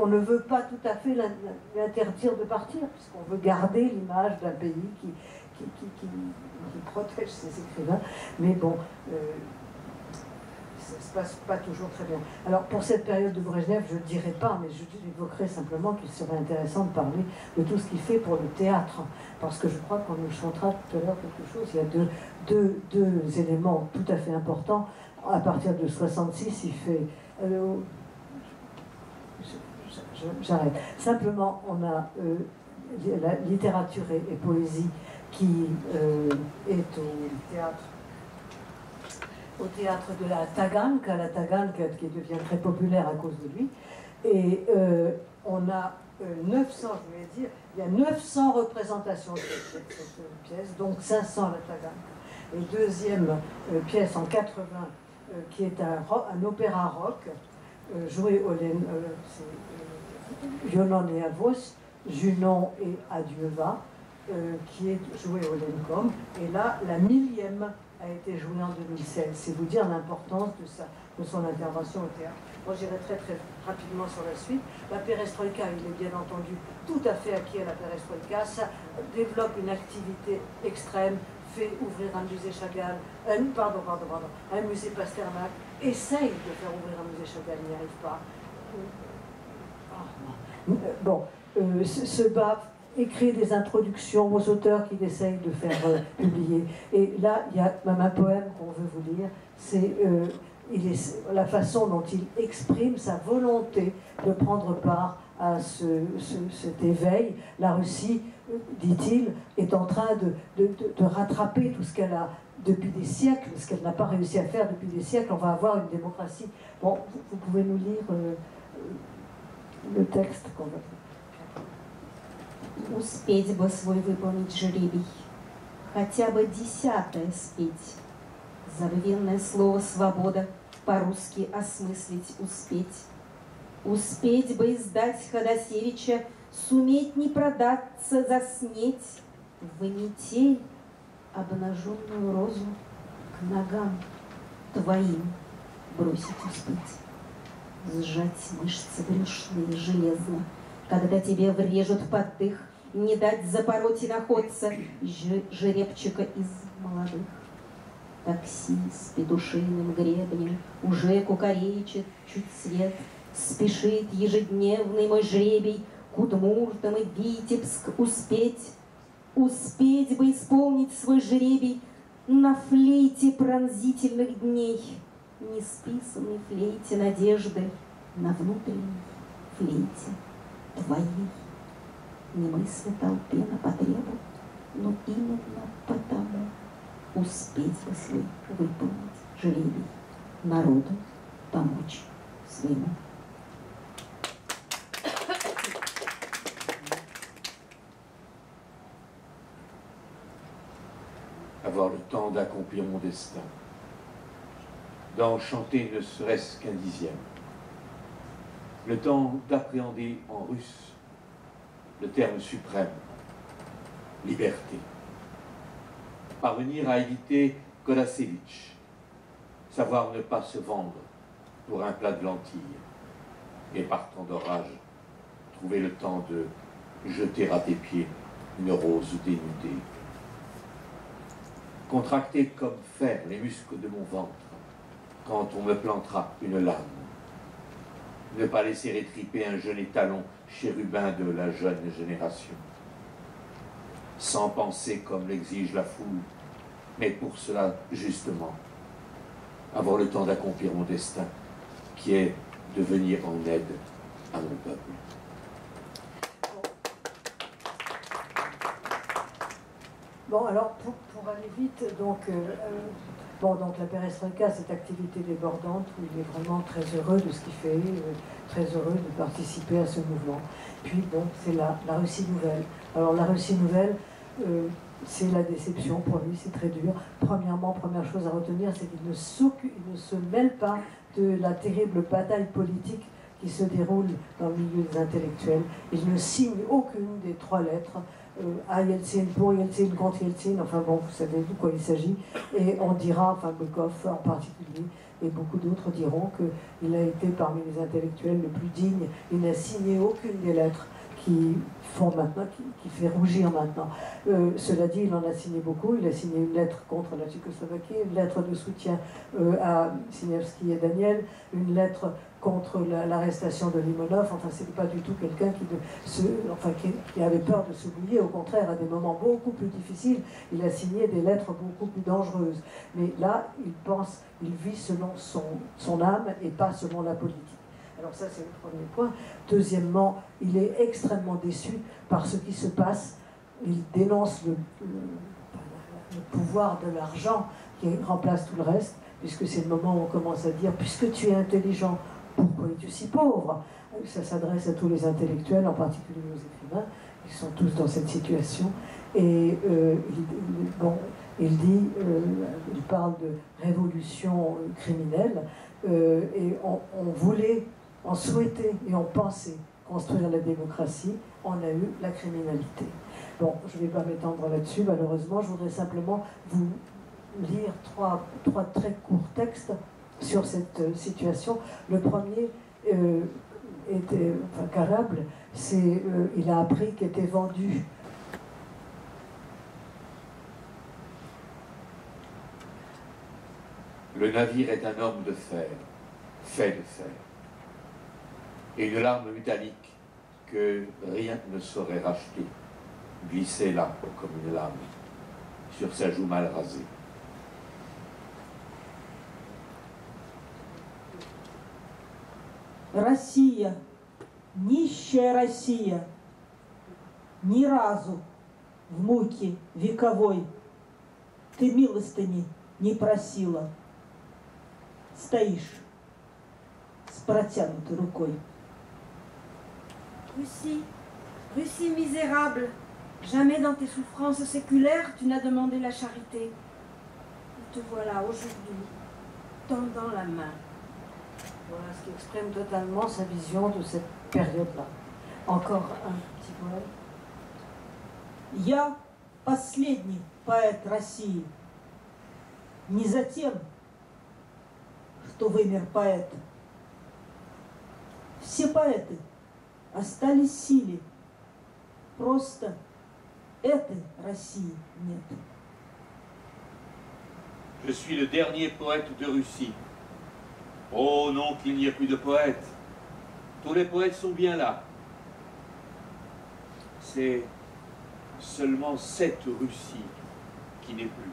on ne veut pas tout à fait l'interdire de partir, puisqu'on veut garder l'image d'un pays qui protège ses écrivains. Mais bon, ça ne se passe pas toujours très bien. Alors, pour cette période de Brejnev, je ne dirai pas, mais j'évoquerai simplement qu'il serait intéressant de parler de tout ce qu'il fait pour le théâtre, parce que je crois qu'on nous chantera tout à l'heure quelque chose. Il y a deux éléments tout à fait importants. À partir de 1966, il fait... J'arrête. Simplement, on a la littérature et poésie qui est au théâtre au théâtre de la Taganka qui devient très populaire à cause de lui. Et on a 900, je vais dire, il y a 900 représentations de cette pièce, donc 500 à la Taganka. Et deuxième pièce en 80, qui est un opéra rock, joué au Junon et Avos, Junon et Adieuva, qui est joué au Lencom. Et là, la 1000e a été jouée en 2016. C'est vous dire l'importance de son intervention au théâtre. Moi, j'irai très très rapidement sur la suite. La perestroïka, il est bien entendu tout à fait acquis à la perestroïka. Ça développe une activité extrême, fait ouvrir un musée Chagall, un musée Pasternak, essaye de faire ouvrir un musée Chagall, il n'y arrive pas. Se bat, écrit des introductions aux auteurs qu'il essaye de faire publier. Et là, il y a même un poème qu'on veut vous lire, c'est la façon dont il exprime sa volonté de prendre part à cet éveil. La Russie, dit-il, est en train de rattraper tout ce qu'elle a depuis des siècles, ce qu'elle n'a pas réussi à faire depuis des siècles. On va avoir une démocratie. Bon, vous pouvez nous lire le texte qu'on va... Успеть бы свой выполнить жребий, хотя бы 10-е спеть. Забвенное слово «свобода» по-русски осмыслить успеть. Успеть бы издать Ходосевича, суметь не продаться, заснеть в метель обнаженную розу к ногам твоим бросить успеть. Сжать мышцы брюшные железно, когда тебе врежут под дых, не дать запороть и находца жеребчика из молодых. Такси с петушиным гребнем уже кукаречит чуть свет, спешит ежедневный мой жребий к Удмуртам и Витебск успеть. Успеть бы исполнить свой жребий на флейте пронзительных дней, не списанной флейте надежды, на внутренней флейте твоей. Не мысли толпе на потребу, но именно потому успеть бы свой выполнить жребий, народу помочь своему. Avoir le temps d'accomplir mon destin, d'en chanter ne serait-ce qu'un dixième, le temps d'appréhender en russe le terme suprême, liberté, parvenir à éviter Kodasevitch, savoir ne pas se vendre pour un plat de lentilles, et par temps d'orage, trouver le temps de jeter à tes pieds une rose dénudée. Contracter comme fer les muscles de mon ventre quand on me plantera une lame. Ne pas laisser étriper un jeune étalon chérubin de la jeune génération. Sans penser comme l'exige la foule, mais pour cela, justement, avoir le temps d'accomplir mon destin, qui est de venir en aide à mon peuple. Bon, alors, pour aller vite, donc la perestroïka, cette activité débordante où il est vraiment très heureux de ce qu'il fait, très heureux de participer à ce mouvement. Puis, bon, c'est la Russie nouvelle. Alors, la Russie nouvelle, c'est la déception pour lui, c'est très dur. Premièrement, première chose à retenir, c'est qu'il ne se mêle pas de la terrible bataille politique qui se déroule dans le milieu des intellectuels. Il ne signe aucune des 3 lettres. À Yeltsin, pour Yeltsin, contre Yeltsin, enfin bon, vous savez de quoi il s'agit. Et on dira, enfin Bokov en particulier, et beaucoup d'autres diront qu'il a été parmi les intellectuels le plus digne. Il n'a signé aucune des lettres qui font maintenant, qui fait rougir maintenant. Cela dit, il en a signé beaucoup. Il a signé une lettre contre la Tchécoslovaquie, une lettre de soutien à Siniewski et Daniel, une lettre contre l'arrestation de Limonov. Enfin, c'est pas du tout quelqu'un qui avait peur de s'oublier. Au contraire, à des moments beaucoup plus difficiles, il a signé des lettres beaucoup plus dangereuses. Mais là, il vit selon son âme et pas selon la politique. Alors ça, c'est le premier point. Deuxièmement, il est extrêmement déçu par ce qui se passe. Il dénonce le pouvoir de l'argent qui remplace tout le reste. puisque c'est le moment où on commence à dire, puisque tu es intelligent, pourquoi es-tu si pauvre? Ça s'adresse à tous les intellectuels, en particulier aux écrivains, qui sont tous dans cette situation. Et il parle de révolution criminelle, et on souhaitait et on pensait construire la démocratie, on a eu la criminalité. Bon, je ne vais pas m'étendre là-dessus, malheureusement, je voudrais simplement vous lire trois très courts textes sur cette situation. Le premier était Carable, il a appris qu'était vendu Le navire est un homme de fer, fait de fer, et une larme métallique que rien ne saurait racheter, glissait là comme une lame sur sa joue mal rasée. Россия, нищая Россия, ни разу в муке вековой ты милостыни не просила. Стоишь с протянутой рукой. Russie, Russie misérable, jamais dans tes souffrances séculaires tu n'as demandé la charité. Et te voilà aujourd'hui, tendant la main. Voilà ce qui exprime totalement sa vision de cette période-là. Encore un petit poème. Я последний поэт России. Не за тем, что вымер поэт. Все поэты остались в силе. Просто этой России нет. Je suis le dernier poète de Russie. Oh non, qu'il n'y ait plus de poètes. Tous les poètes sont bien là. C'est seulement cette Russie qui n'est plus.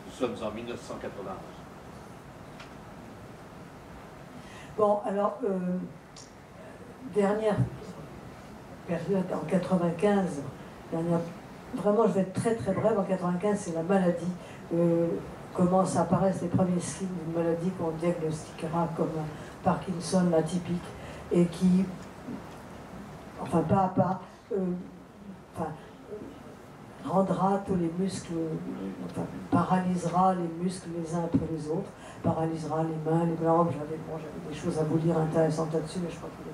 Nous sommes en 1991. Bon, alors, dernière période, en 95, vraiment je vais être très très brève, en 95 c'est la maladie, commencent à apparaître les premiers signes d'une maladie qu'on diagnostiquera comme un Parkinson atypique et qui, enfin pas à pas, rendra tous les muscles, enfin, paralysera les muscles les uns après les autres, paralysera les mains, les jambes. J'avais des choses à vous dire intéressantes là-dessus, mais je crois qu'il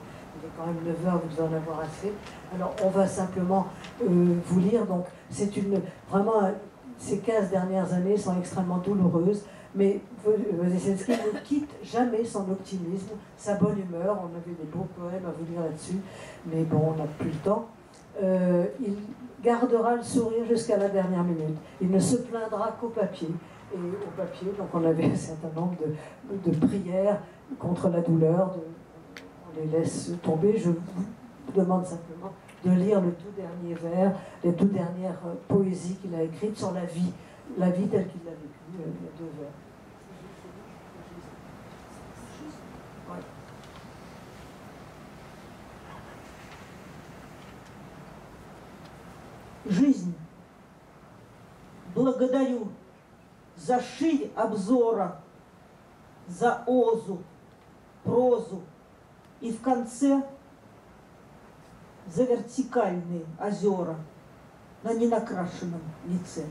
est quand même 9 heures, vous devez en avoir assez. Alors on va simplement vous lire, donc c'est vraiment, ces 15 dernières années sont extrêmement douloureuses, mais Wozesinski ne quitte jamais son optimisme, sa bonne humeur. On avait des beaux poèmes à vous lire là-dessus, mais bon, on n'a plus le temps. Il gardera le sourire jusqu'à la dernière minute. Il ne se plaindra qu'au papier. Et au papier, donc on avait un certain nombre de prières contre la douleur. On les laisse tomber. Je vous demande simplement de lire le tout dernier vers, les tout dernières poésies qu'il a écrites sur la vie telle qu'il l'a vécue, il y a 2 vers. Ouais. Жизнь, благодарю за ширь обзора, за озу, прозу и в конце за вертикальные озера на ненакрашенном лице.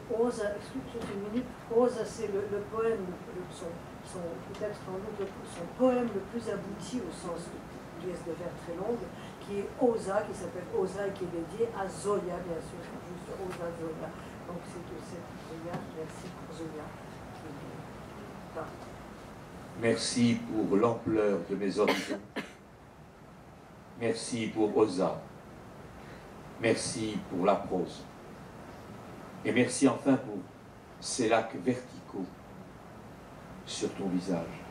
Osa, excusez une minute, Osa c'est le poème, peut-être sans doute son poème le plus abouti au sens de pièce de vers très longue, qui est Osa, qui s'appelle Osa et qui est dédié à Zoya, bien sûr, juste Osa Zoya. Donc c'est de cette Zoya, merci pour Zoya. Merci pour l'ampleur de mes horizons. Merci pour Osa. Merci pour la prose. Et merci enfin pour ces lacs verticaux sur ton visage,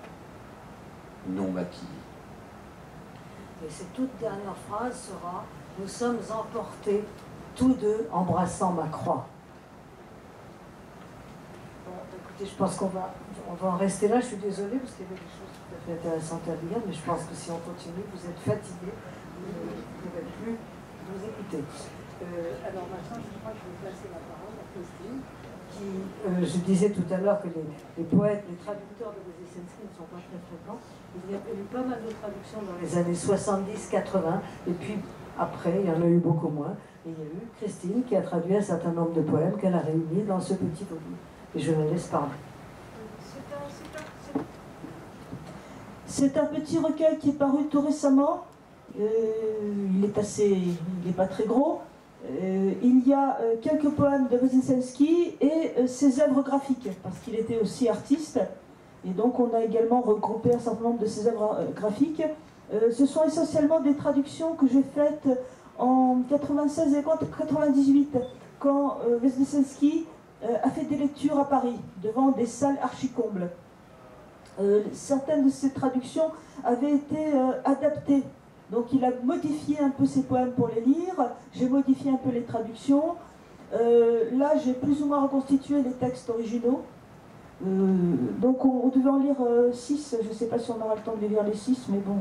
non maquillé. Et cette toute dernière phrase sera « Nous sommes emportés tous deux embrassant ma croix ». Bon, écoutez, je pense qu'on va en rester là. Je suis désolée parce qu'il y avait des choses tout à fait intéressantes à lire, mais je pense que si on continue, vous êtes fatigués, vous ne pourrez plus nous écouter. Alors maintenant, je crois que je vais passer la parole à Christine. je disais tout à l'heure que les poètes, les traducteurs de Wozzesensky ne sont pas très fréquents. Il y a eu pas mal de traductions dans les années 70-80, et puis après, il y en a eu beaucoup moins. Et il y a eu Christine qui a traduit un certain nombre de poèmes qu'elle a réunis dans ce petit volume. Et je la laisse parler. C'est un petit recueil qui est paru tout récemment. Il n'est pas très gros. Il y a quelques poèmes de Wozzesensky et ses œuvres graphiques, parce qu'il était aussi artiste. Et donc on a également regroupé un certain nombre de ses œuvres graphiques. Ce sont essentiellement des traductions que j'ai faites en 96 et 98, quand Wozzesensky a fait des lectures à Paris, devant des salles archi-combles. Certaines de ces traductions avaient été adaptées. Donc il a modifié un peu ses poèmes pour les lire, j'ai modifié un peu les traductions. Là, j'ai plus ou moins reconstitué les textes originaux. Donc on devait en lire 6, je ne sais pas si on aura le temps de les lire les 6, mais bon.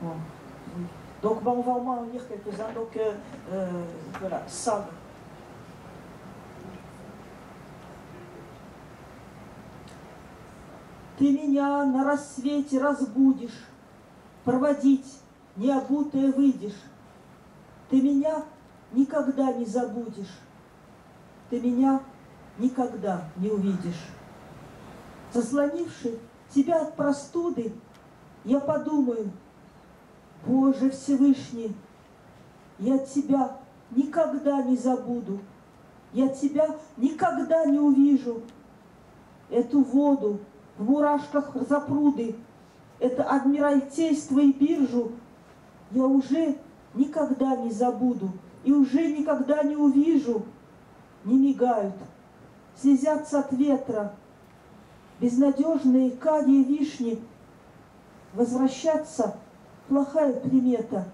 Ouais. Donc on va au moins en lire quelques-uns. Donc voilà, Sam. Ты меня на рассвете разбудишь, проводить необутое выйдешь. Ты меня никогда не забудешь, ты меня никогда не увидишь. Заслонивши тебя от простуды, я подумаю, Боже Всевышний, я тебя никогда не забуду, я тебя никогда не увижу. Эту воду в мурашках запруды, это адмиралтейство и биржу я уже никогда не забуду и уже никогда не увижу. Не мигают, слезятся от ветра, безнадежные кадии вишни. Возвращаться плохая примета,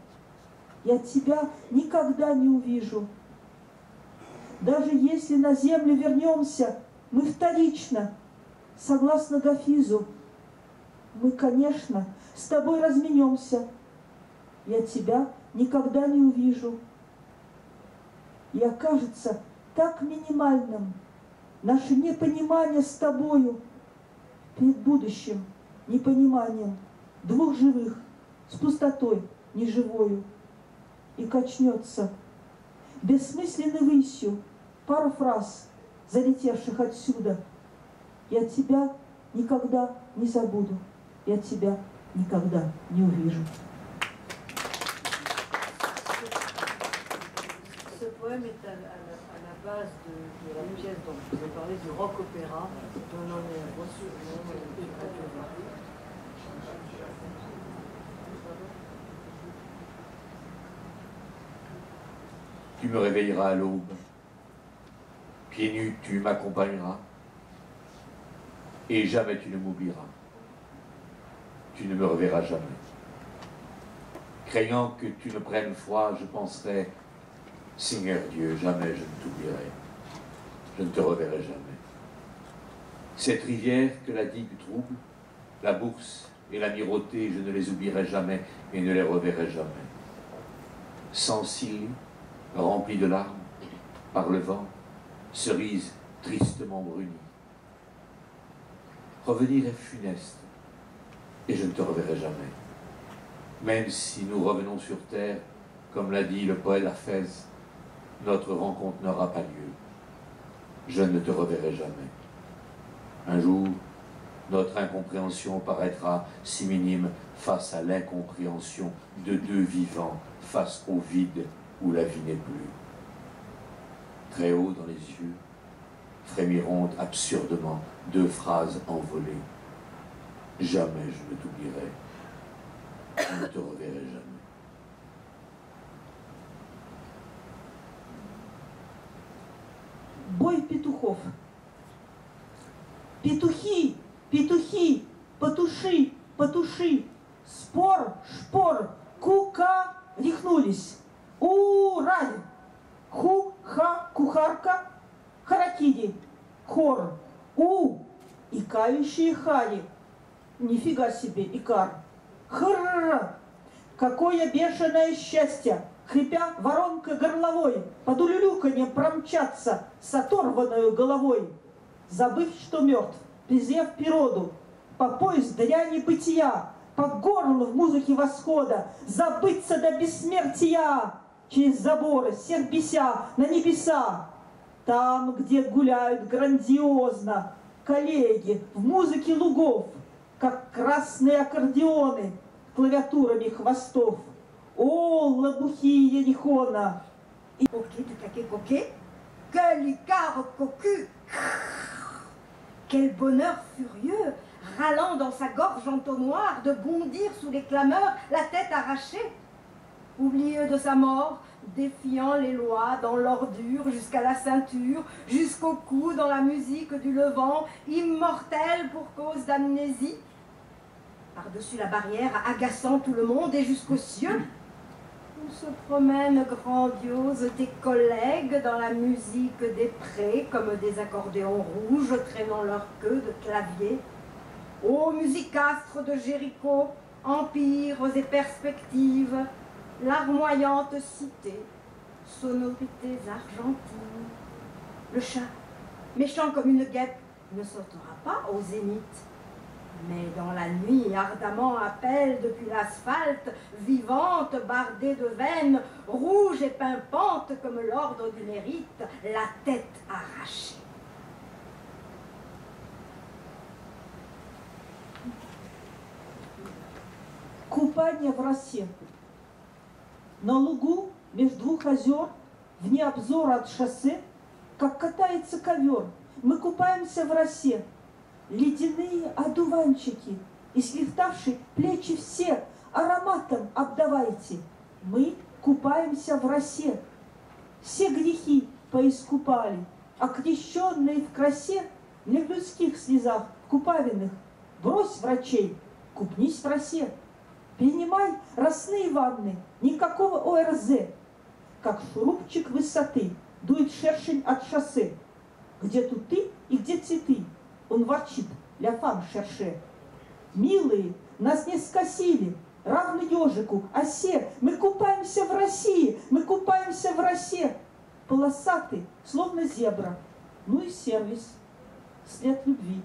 я тебя никогда не увижу. Даже если на землю вернемся, мы вторично, согласно Гафизу, мы, конечно, с тобой разменемся. Я тебя никогда не увижу. И окажется так минимальным наше непонимание с тобою перед будущим непониманием двух живых с пустотой неживою. И качнется бессмысленной высью пара фраз, залетевших отсюда. Я тебя никогда не забуду, я тебя никогда не увижу. Ce poème est à la base de la pièce dont je vous ai parlé, du rock opéra, dont on a reçu le nom du Radio. Tu me réveilleras à l'aube. Pieds nus, tu m'accompagneras. Et jamais tu ne m'oublieras. Tu ne me reverras jamais. Craignant que tu ne prennes froid, je penserai, Seigneur Dieu, jamais je ne t'oublierai. Je ne te reverrai jamais. Cette rivière que la digue trouble, la bourse et l'amirauté, je ne les oublierai jamais et ne les reverrai jamais. Sans cils, remplis de larmes, par le vent, cerise tristement brunie. Revenir est funeste, et je ne te reverrai jamais. Même si nous revenons sur terre, comme l'a dit le poète Hafez, notre rencontre n'aura pas lieu. Je ne te reverrai jamais. Un jour, notre incompréhension paraîtra si minime face à l'incompréhension de deux vivants, face au vide où la vie n'est plus. Très haut dans les yeux, frémiront absurdement deux phrases envolées. Jamais je ne t'oublierai, je ne te reverrai jamais. Бой петухов. Петухи, петухи, потуши, потуши. Спор, шпор, кука, рехнулись. Ураль. Ху-ха, кухарка, харакири. Хор. Икающие хари. Нифига себе, икар. Хр. Какое бешеное счастье. хрипя воронка горловой, под улюлюканьем промчаться с оторванной головой, забыв, что мертв, презрев природу, по пояс дряни бытия, по горлу в музыке восхода, забыться до бессмертия, через заборы, сербися на небеса, там, где гуляют грандиозно коллеги в музыке лугов, как красные аккордеоны клавиатурами хвостов. О, лопухи Ерихона! Coquet de caquet coquet, que l'icare cocu. Quel bonheur furieux, râlant dans sa gorge entonnoir, de bondir sous les clameurs, la tête arrachée. Oublieux de sa mort, défiant les lois dans l'ordure jusqu'à la ceinture, jusqu'au cou dans la musique du levant, immortel pour cause d'amnésie. Par-dessus la barrière, agaçant tout le monde et jusqu'aux cieux, où se promènent grandioses tes collègues dans la musique des prés, comme des accordéons rouges traînant leur queue de clavier. Ô musicastres de Jéricho, empires et perspectives, larmoyante cité, sonorités argentines. Le chat, méchant comme une guêpe, ne sautera pas au zénith, mais dans la nuit ardemment appelle depuis l'asphalte, vivante, bardée de veines, rouge et pimpante comme l'ordre du mérite, la tête arrachée. Купание в росе. На лугу между двух озер, вне обзора от шоссе, как катается ковер, мы купаемся в росе. Ледяные одуванчики, и слегтавшие плечи все, ароматом обдавайте. Мы купаемся в росе. Все грехи поискупали, окрещенные в красе, не в людских слезах, купавиных. Брось врачей, купнись в росе. Принимай росные ванны, никакого ОРЗ. Как шурупчик высоты дует шершень от шоссе. Где тут ты и где цветы? Он ворчит, ля фам шерше. Милые, нас не скосили, равно ежику, осе. Мы купаемся в России, мы купаемся в росе. Полосатый, словно зебра. Ну и сервис, след любви.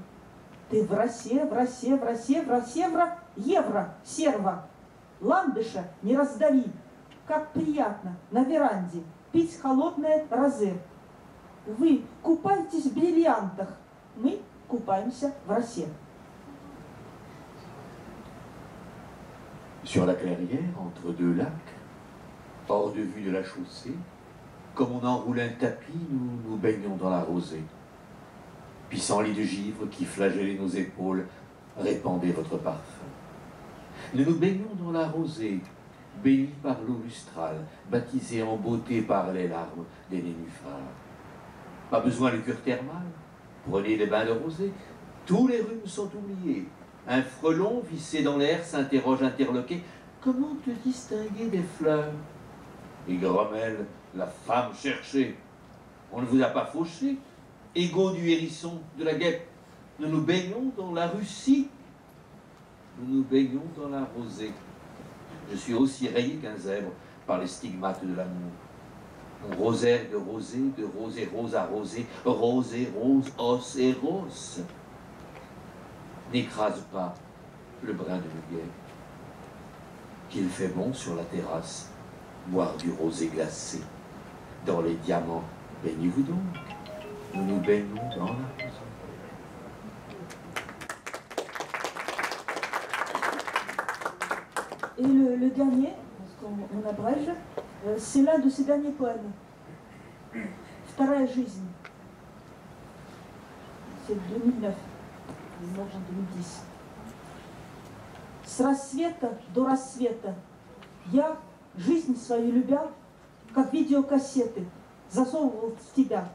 Ты в росе, в росе, в росе, в росе, евро, серва. Ландыша не раздави. Как приятно на веранде пить холодное розе. Вы купаетесь в бриллиантах, мы купаемся в росе. Sur la clairière, entre deux lacs, hors de vue de la chaussée, comme on enroule un tapis, nous nous baignons dans la rosée. Pissenlits de givre qui flagellaient nos épaules, répandez votre parfum. Nous nous baignons dans la rosée, bénis par l'eau lustrale, baptisés en beauté par les larmes des nénuphars. Pas besoin de cure thermale, prenez des bains de rosée, tous les rhumes sont oubliés. Un frelon vissé dans l'air s'interroge interloqué, comment te distinguer des fleurs? Et grommelle, la femme cherchée, on ne vous a pas fauché, égaux du hérisson, de la guêpe. Nous nous baignons dans la Russie, nous nous baignons dans la rosée. Je suis aussi rayé qu'un zèbre par les stigmates de l'amour. Mon rosaire de rose et rose arrosé, rose et rose, os et rose. N'écrase pas le brin de muguet, qu'il fait bon sur la terrasse, boire du rosé glacé. Dans les diamants, baignez-vous donc, nous nous baignons dans la rosée. Et le dernier, parce qu'on abrège, c'est l'un de ses derniers poèmes. Вторая жизнь. C'est 2009. Il est mort en 2010. С рассвета до рассвета я, жизнь свою любя, как видеокассеты, засовывал в тебя.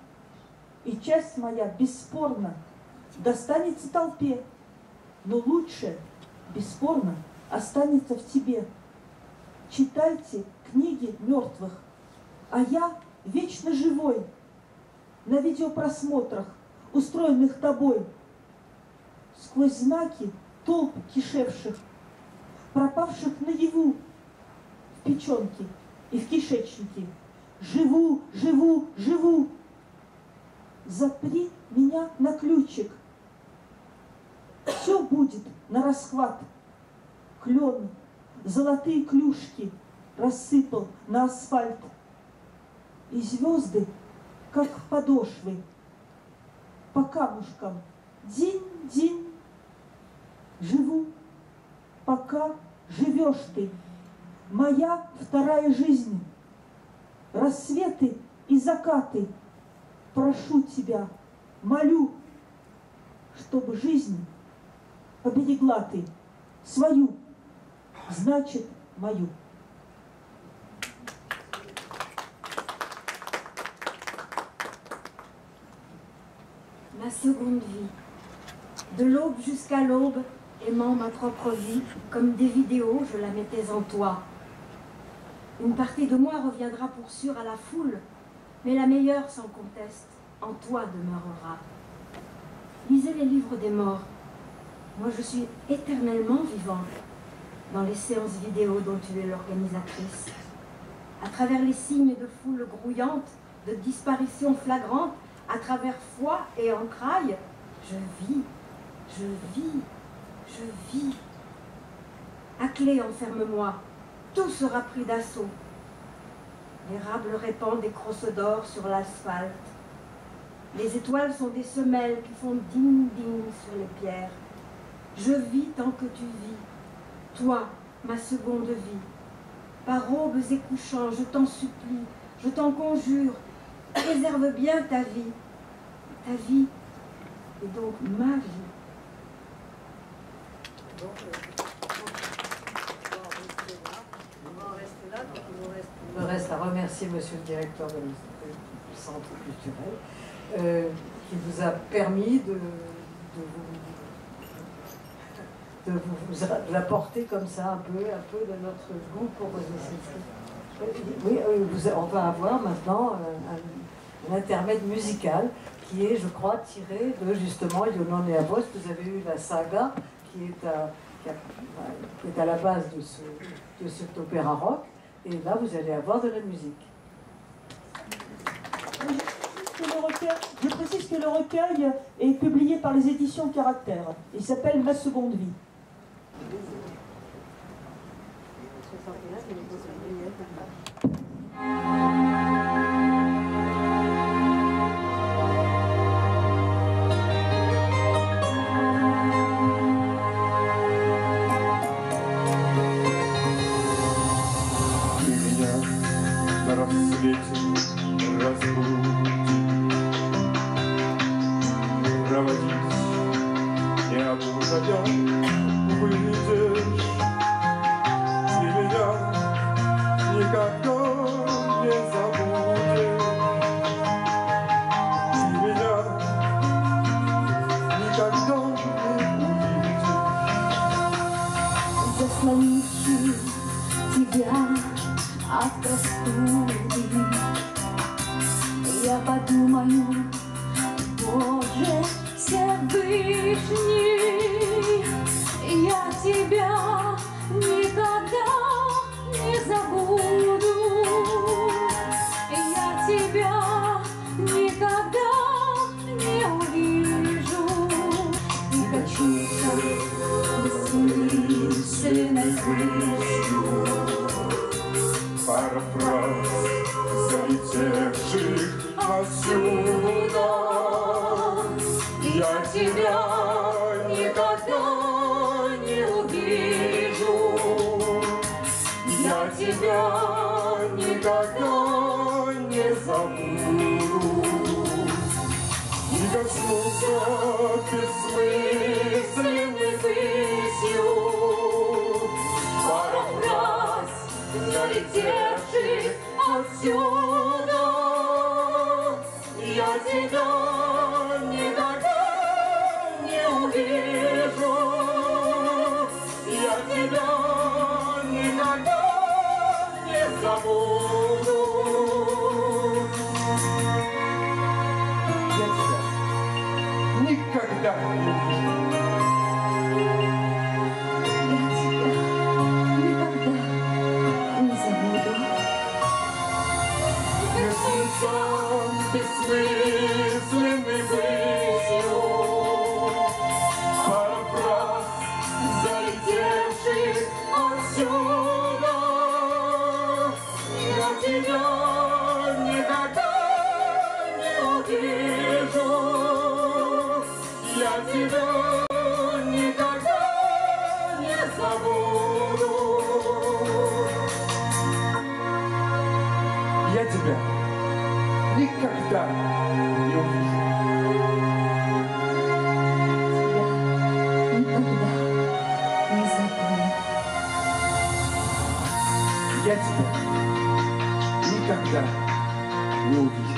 И часть моя, бесспорно, достанется толпе, но лучше, бесспорно, останется в тебе. Читайте книги мертвых, а я вечно живой, на видеопросмотрах, устроенных тобой, сквозь знаки толп кишевших, пропавших наяву в печенке, и в кишечнике. Живу, живу, живу. Запри меня на ключик. Все будет на расхват. Клен, золотые клюшки рассыпал на асфальт. И звезды, как подошвы, по камушкам. Динь-динь. Живу, пока живешь ты. Моя вторая жизнь. Рассветы и закаты. Прошу тебя, молю, чтобы жизнь поберегла ты свою, значит, мою. Ma seconde vie. De l'aube jusqu'à l'aube, aimant ma propre vie, comme des vidéos, je la mettais en toi. Une partie de moi reviendra pour sûr à la foule, mais la meilleure, sans conteste, en toi demeurera. Lisez les livres des morts. Moi, je suis éternellement vivant dans les séances vidéo dont tu es l'organisatrice. À travers les signes de foule grouillante, de disparition flagrante, à travers foi et entrailles, je vis, je vis, je vis. À clé, enferme-moi, tout sera pris d'assaut. L'érable répand des crosses d'or sur l'asphalte. Les étoiles sont des semelles qui font ding-ding sur les pierres. Je vis tant que tu vis, toi, ma seconde vie. Par aubes et couchants, je t'en supplie, je t'en conjure, préserve bien ta vie. Ta vie est donc ma vie. Il me reste à remercier Monsieur le directeur du Centre culturel qui vous a permis de vous apporter comme ça un peu de notre goût pour oui, on va avoir maintenant un intermède musical qui est, je crois, tiré de justement Ionon et Abos. Vous avez eu la saga qui est à la base de cet opéra rock. Et là, vous allez avoir de la musique. Je précise que le recueil est publié par les éditions Caractère. Il s'appelle Ma seconde vie. Никогда детстве никогда не увижу.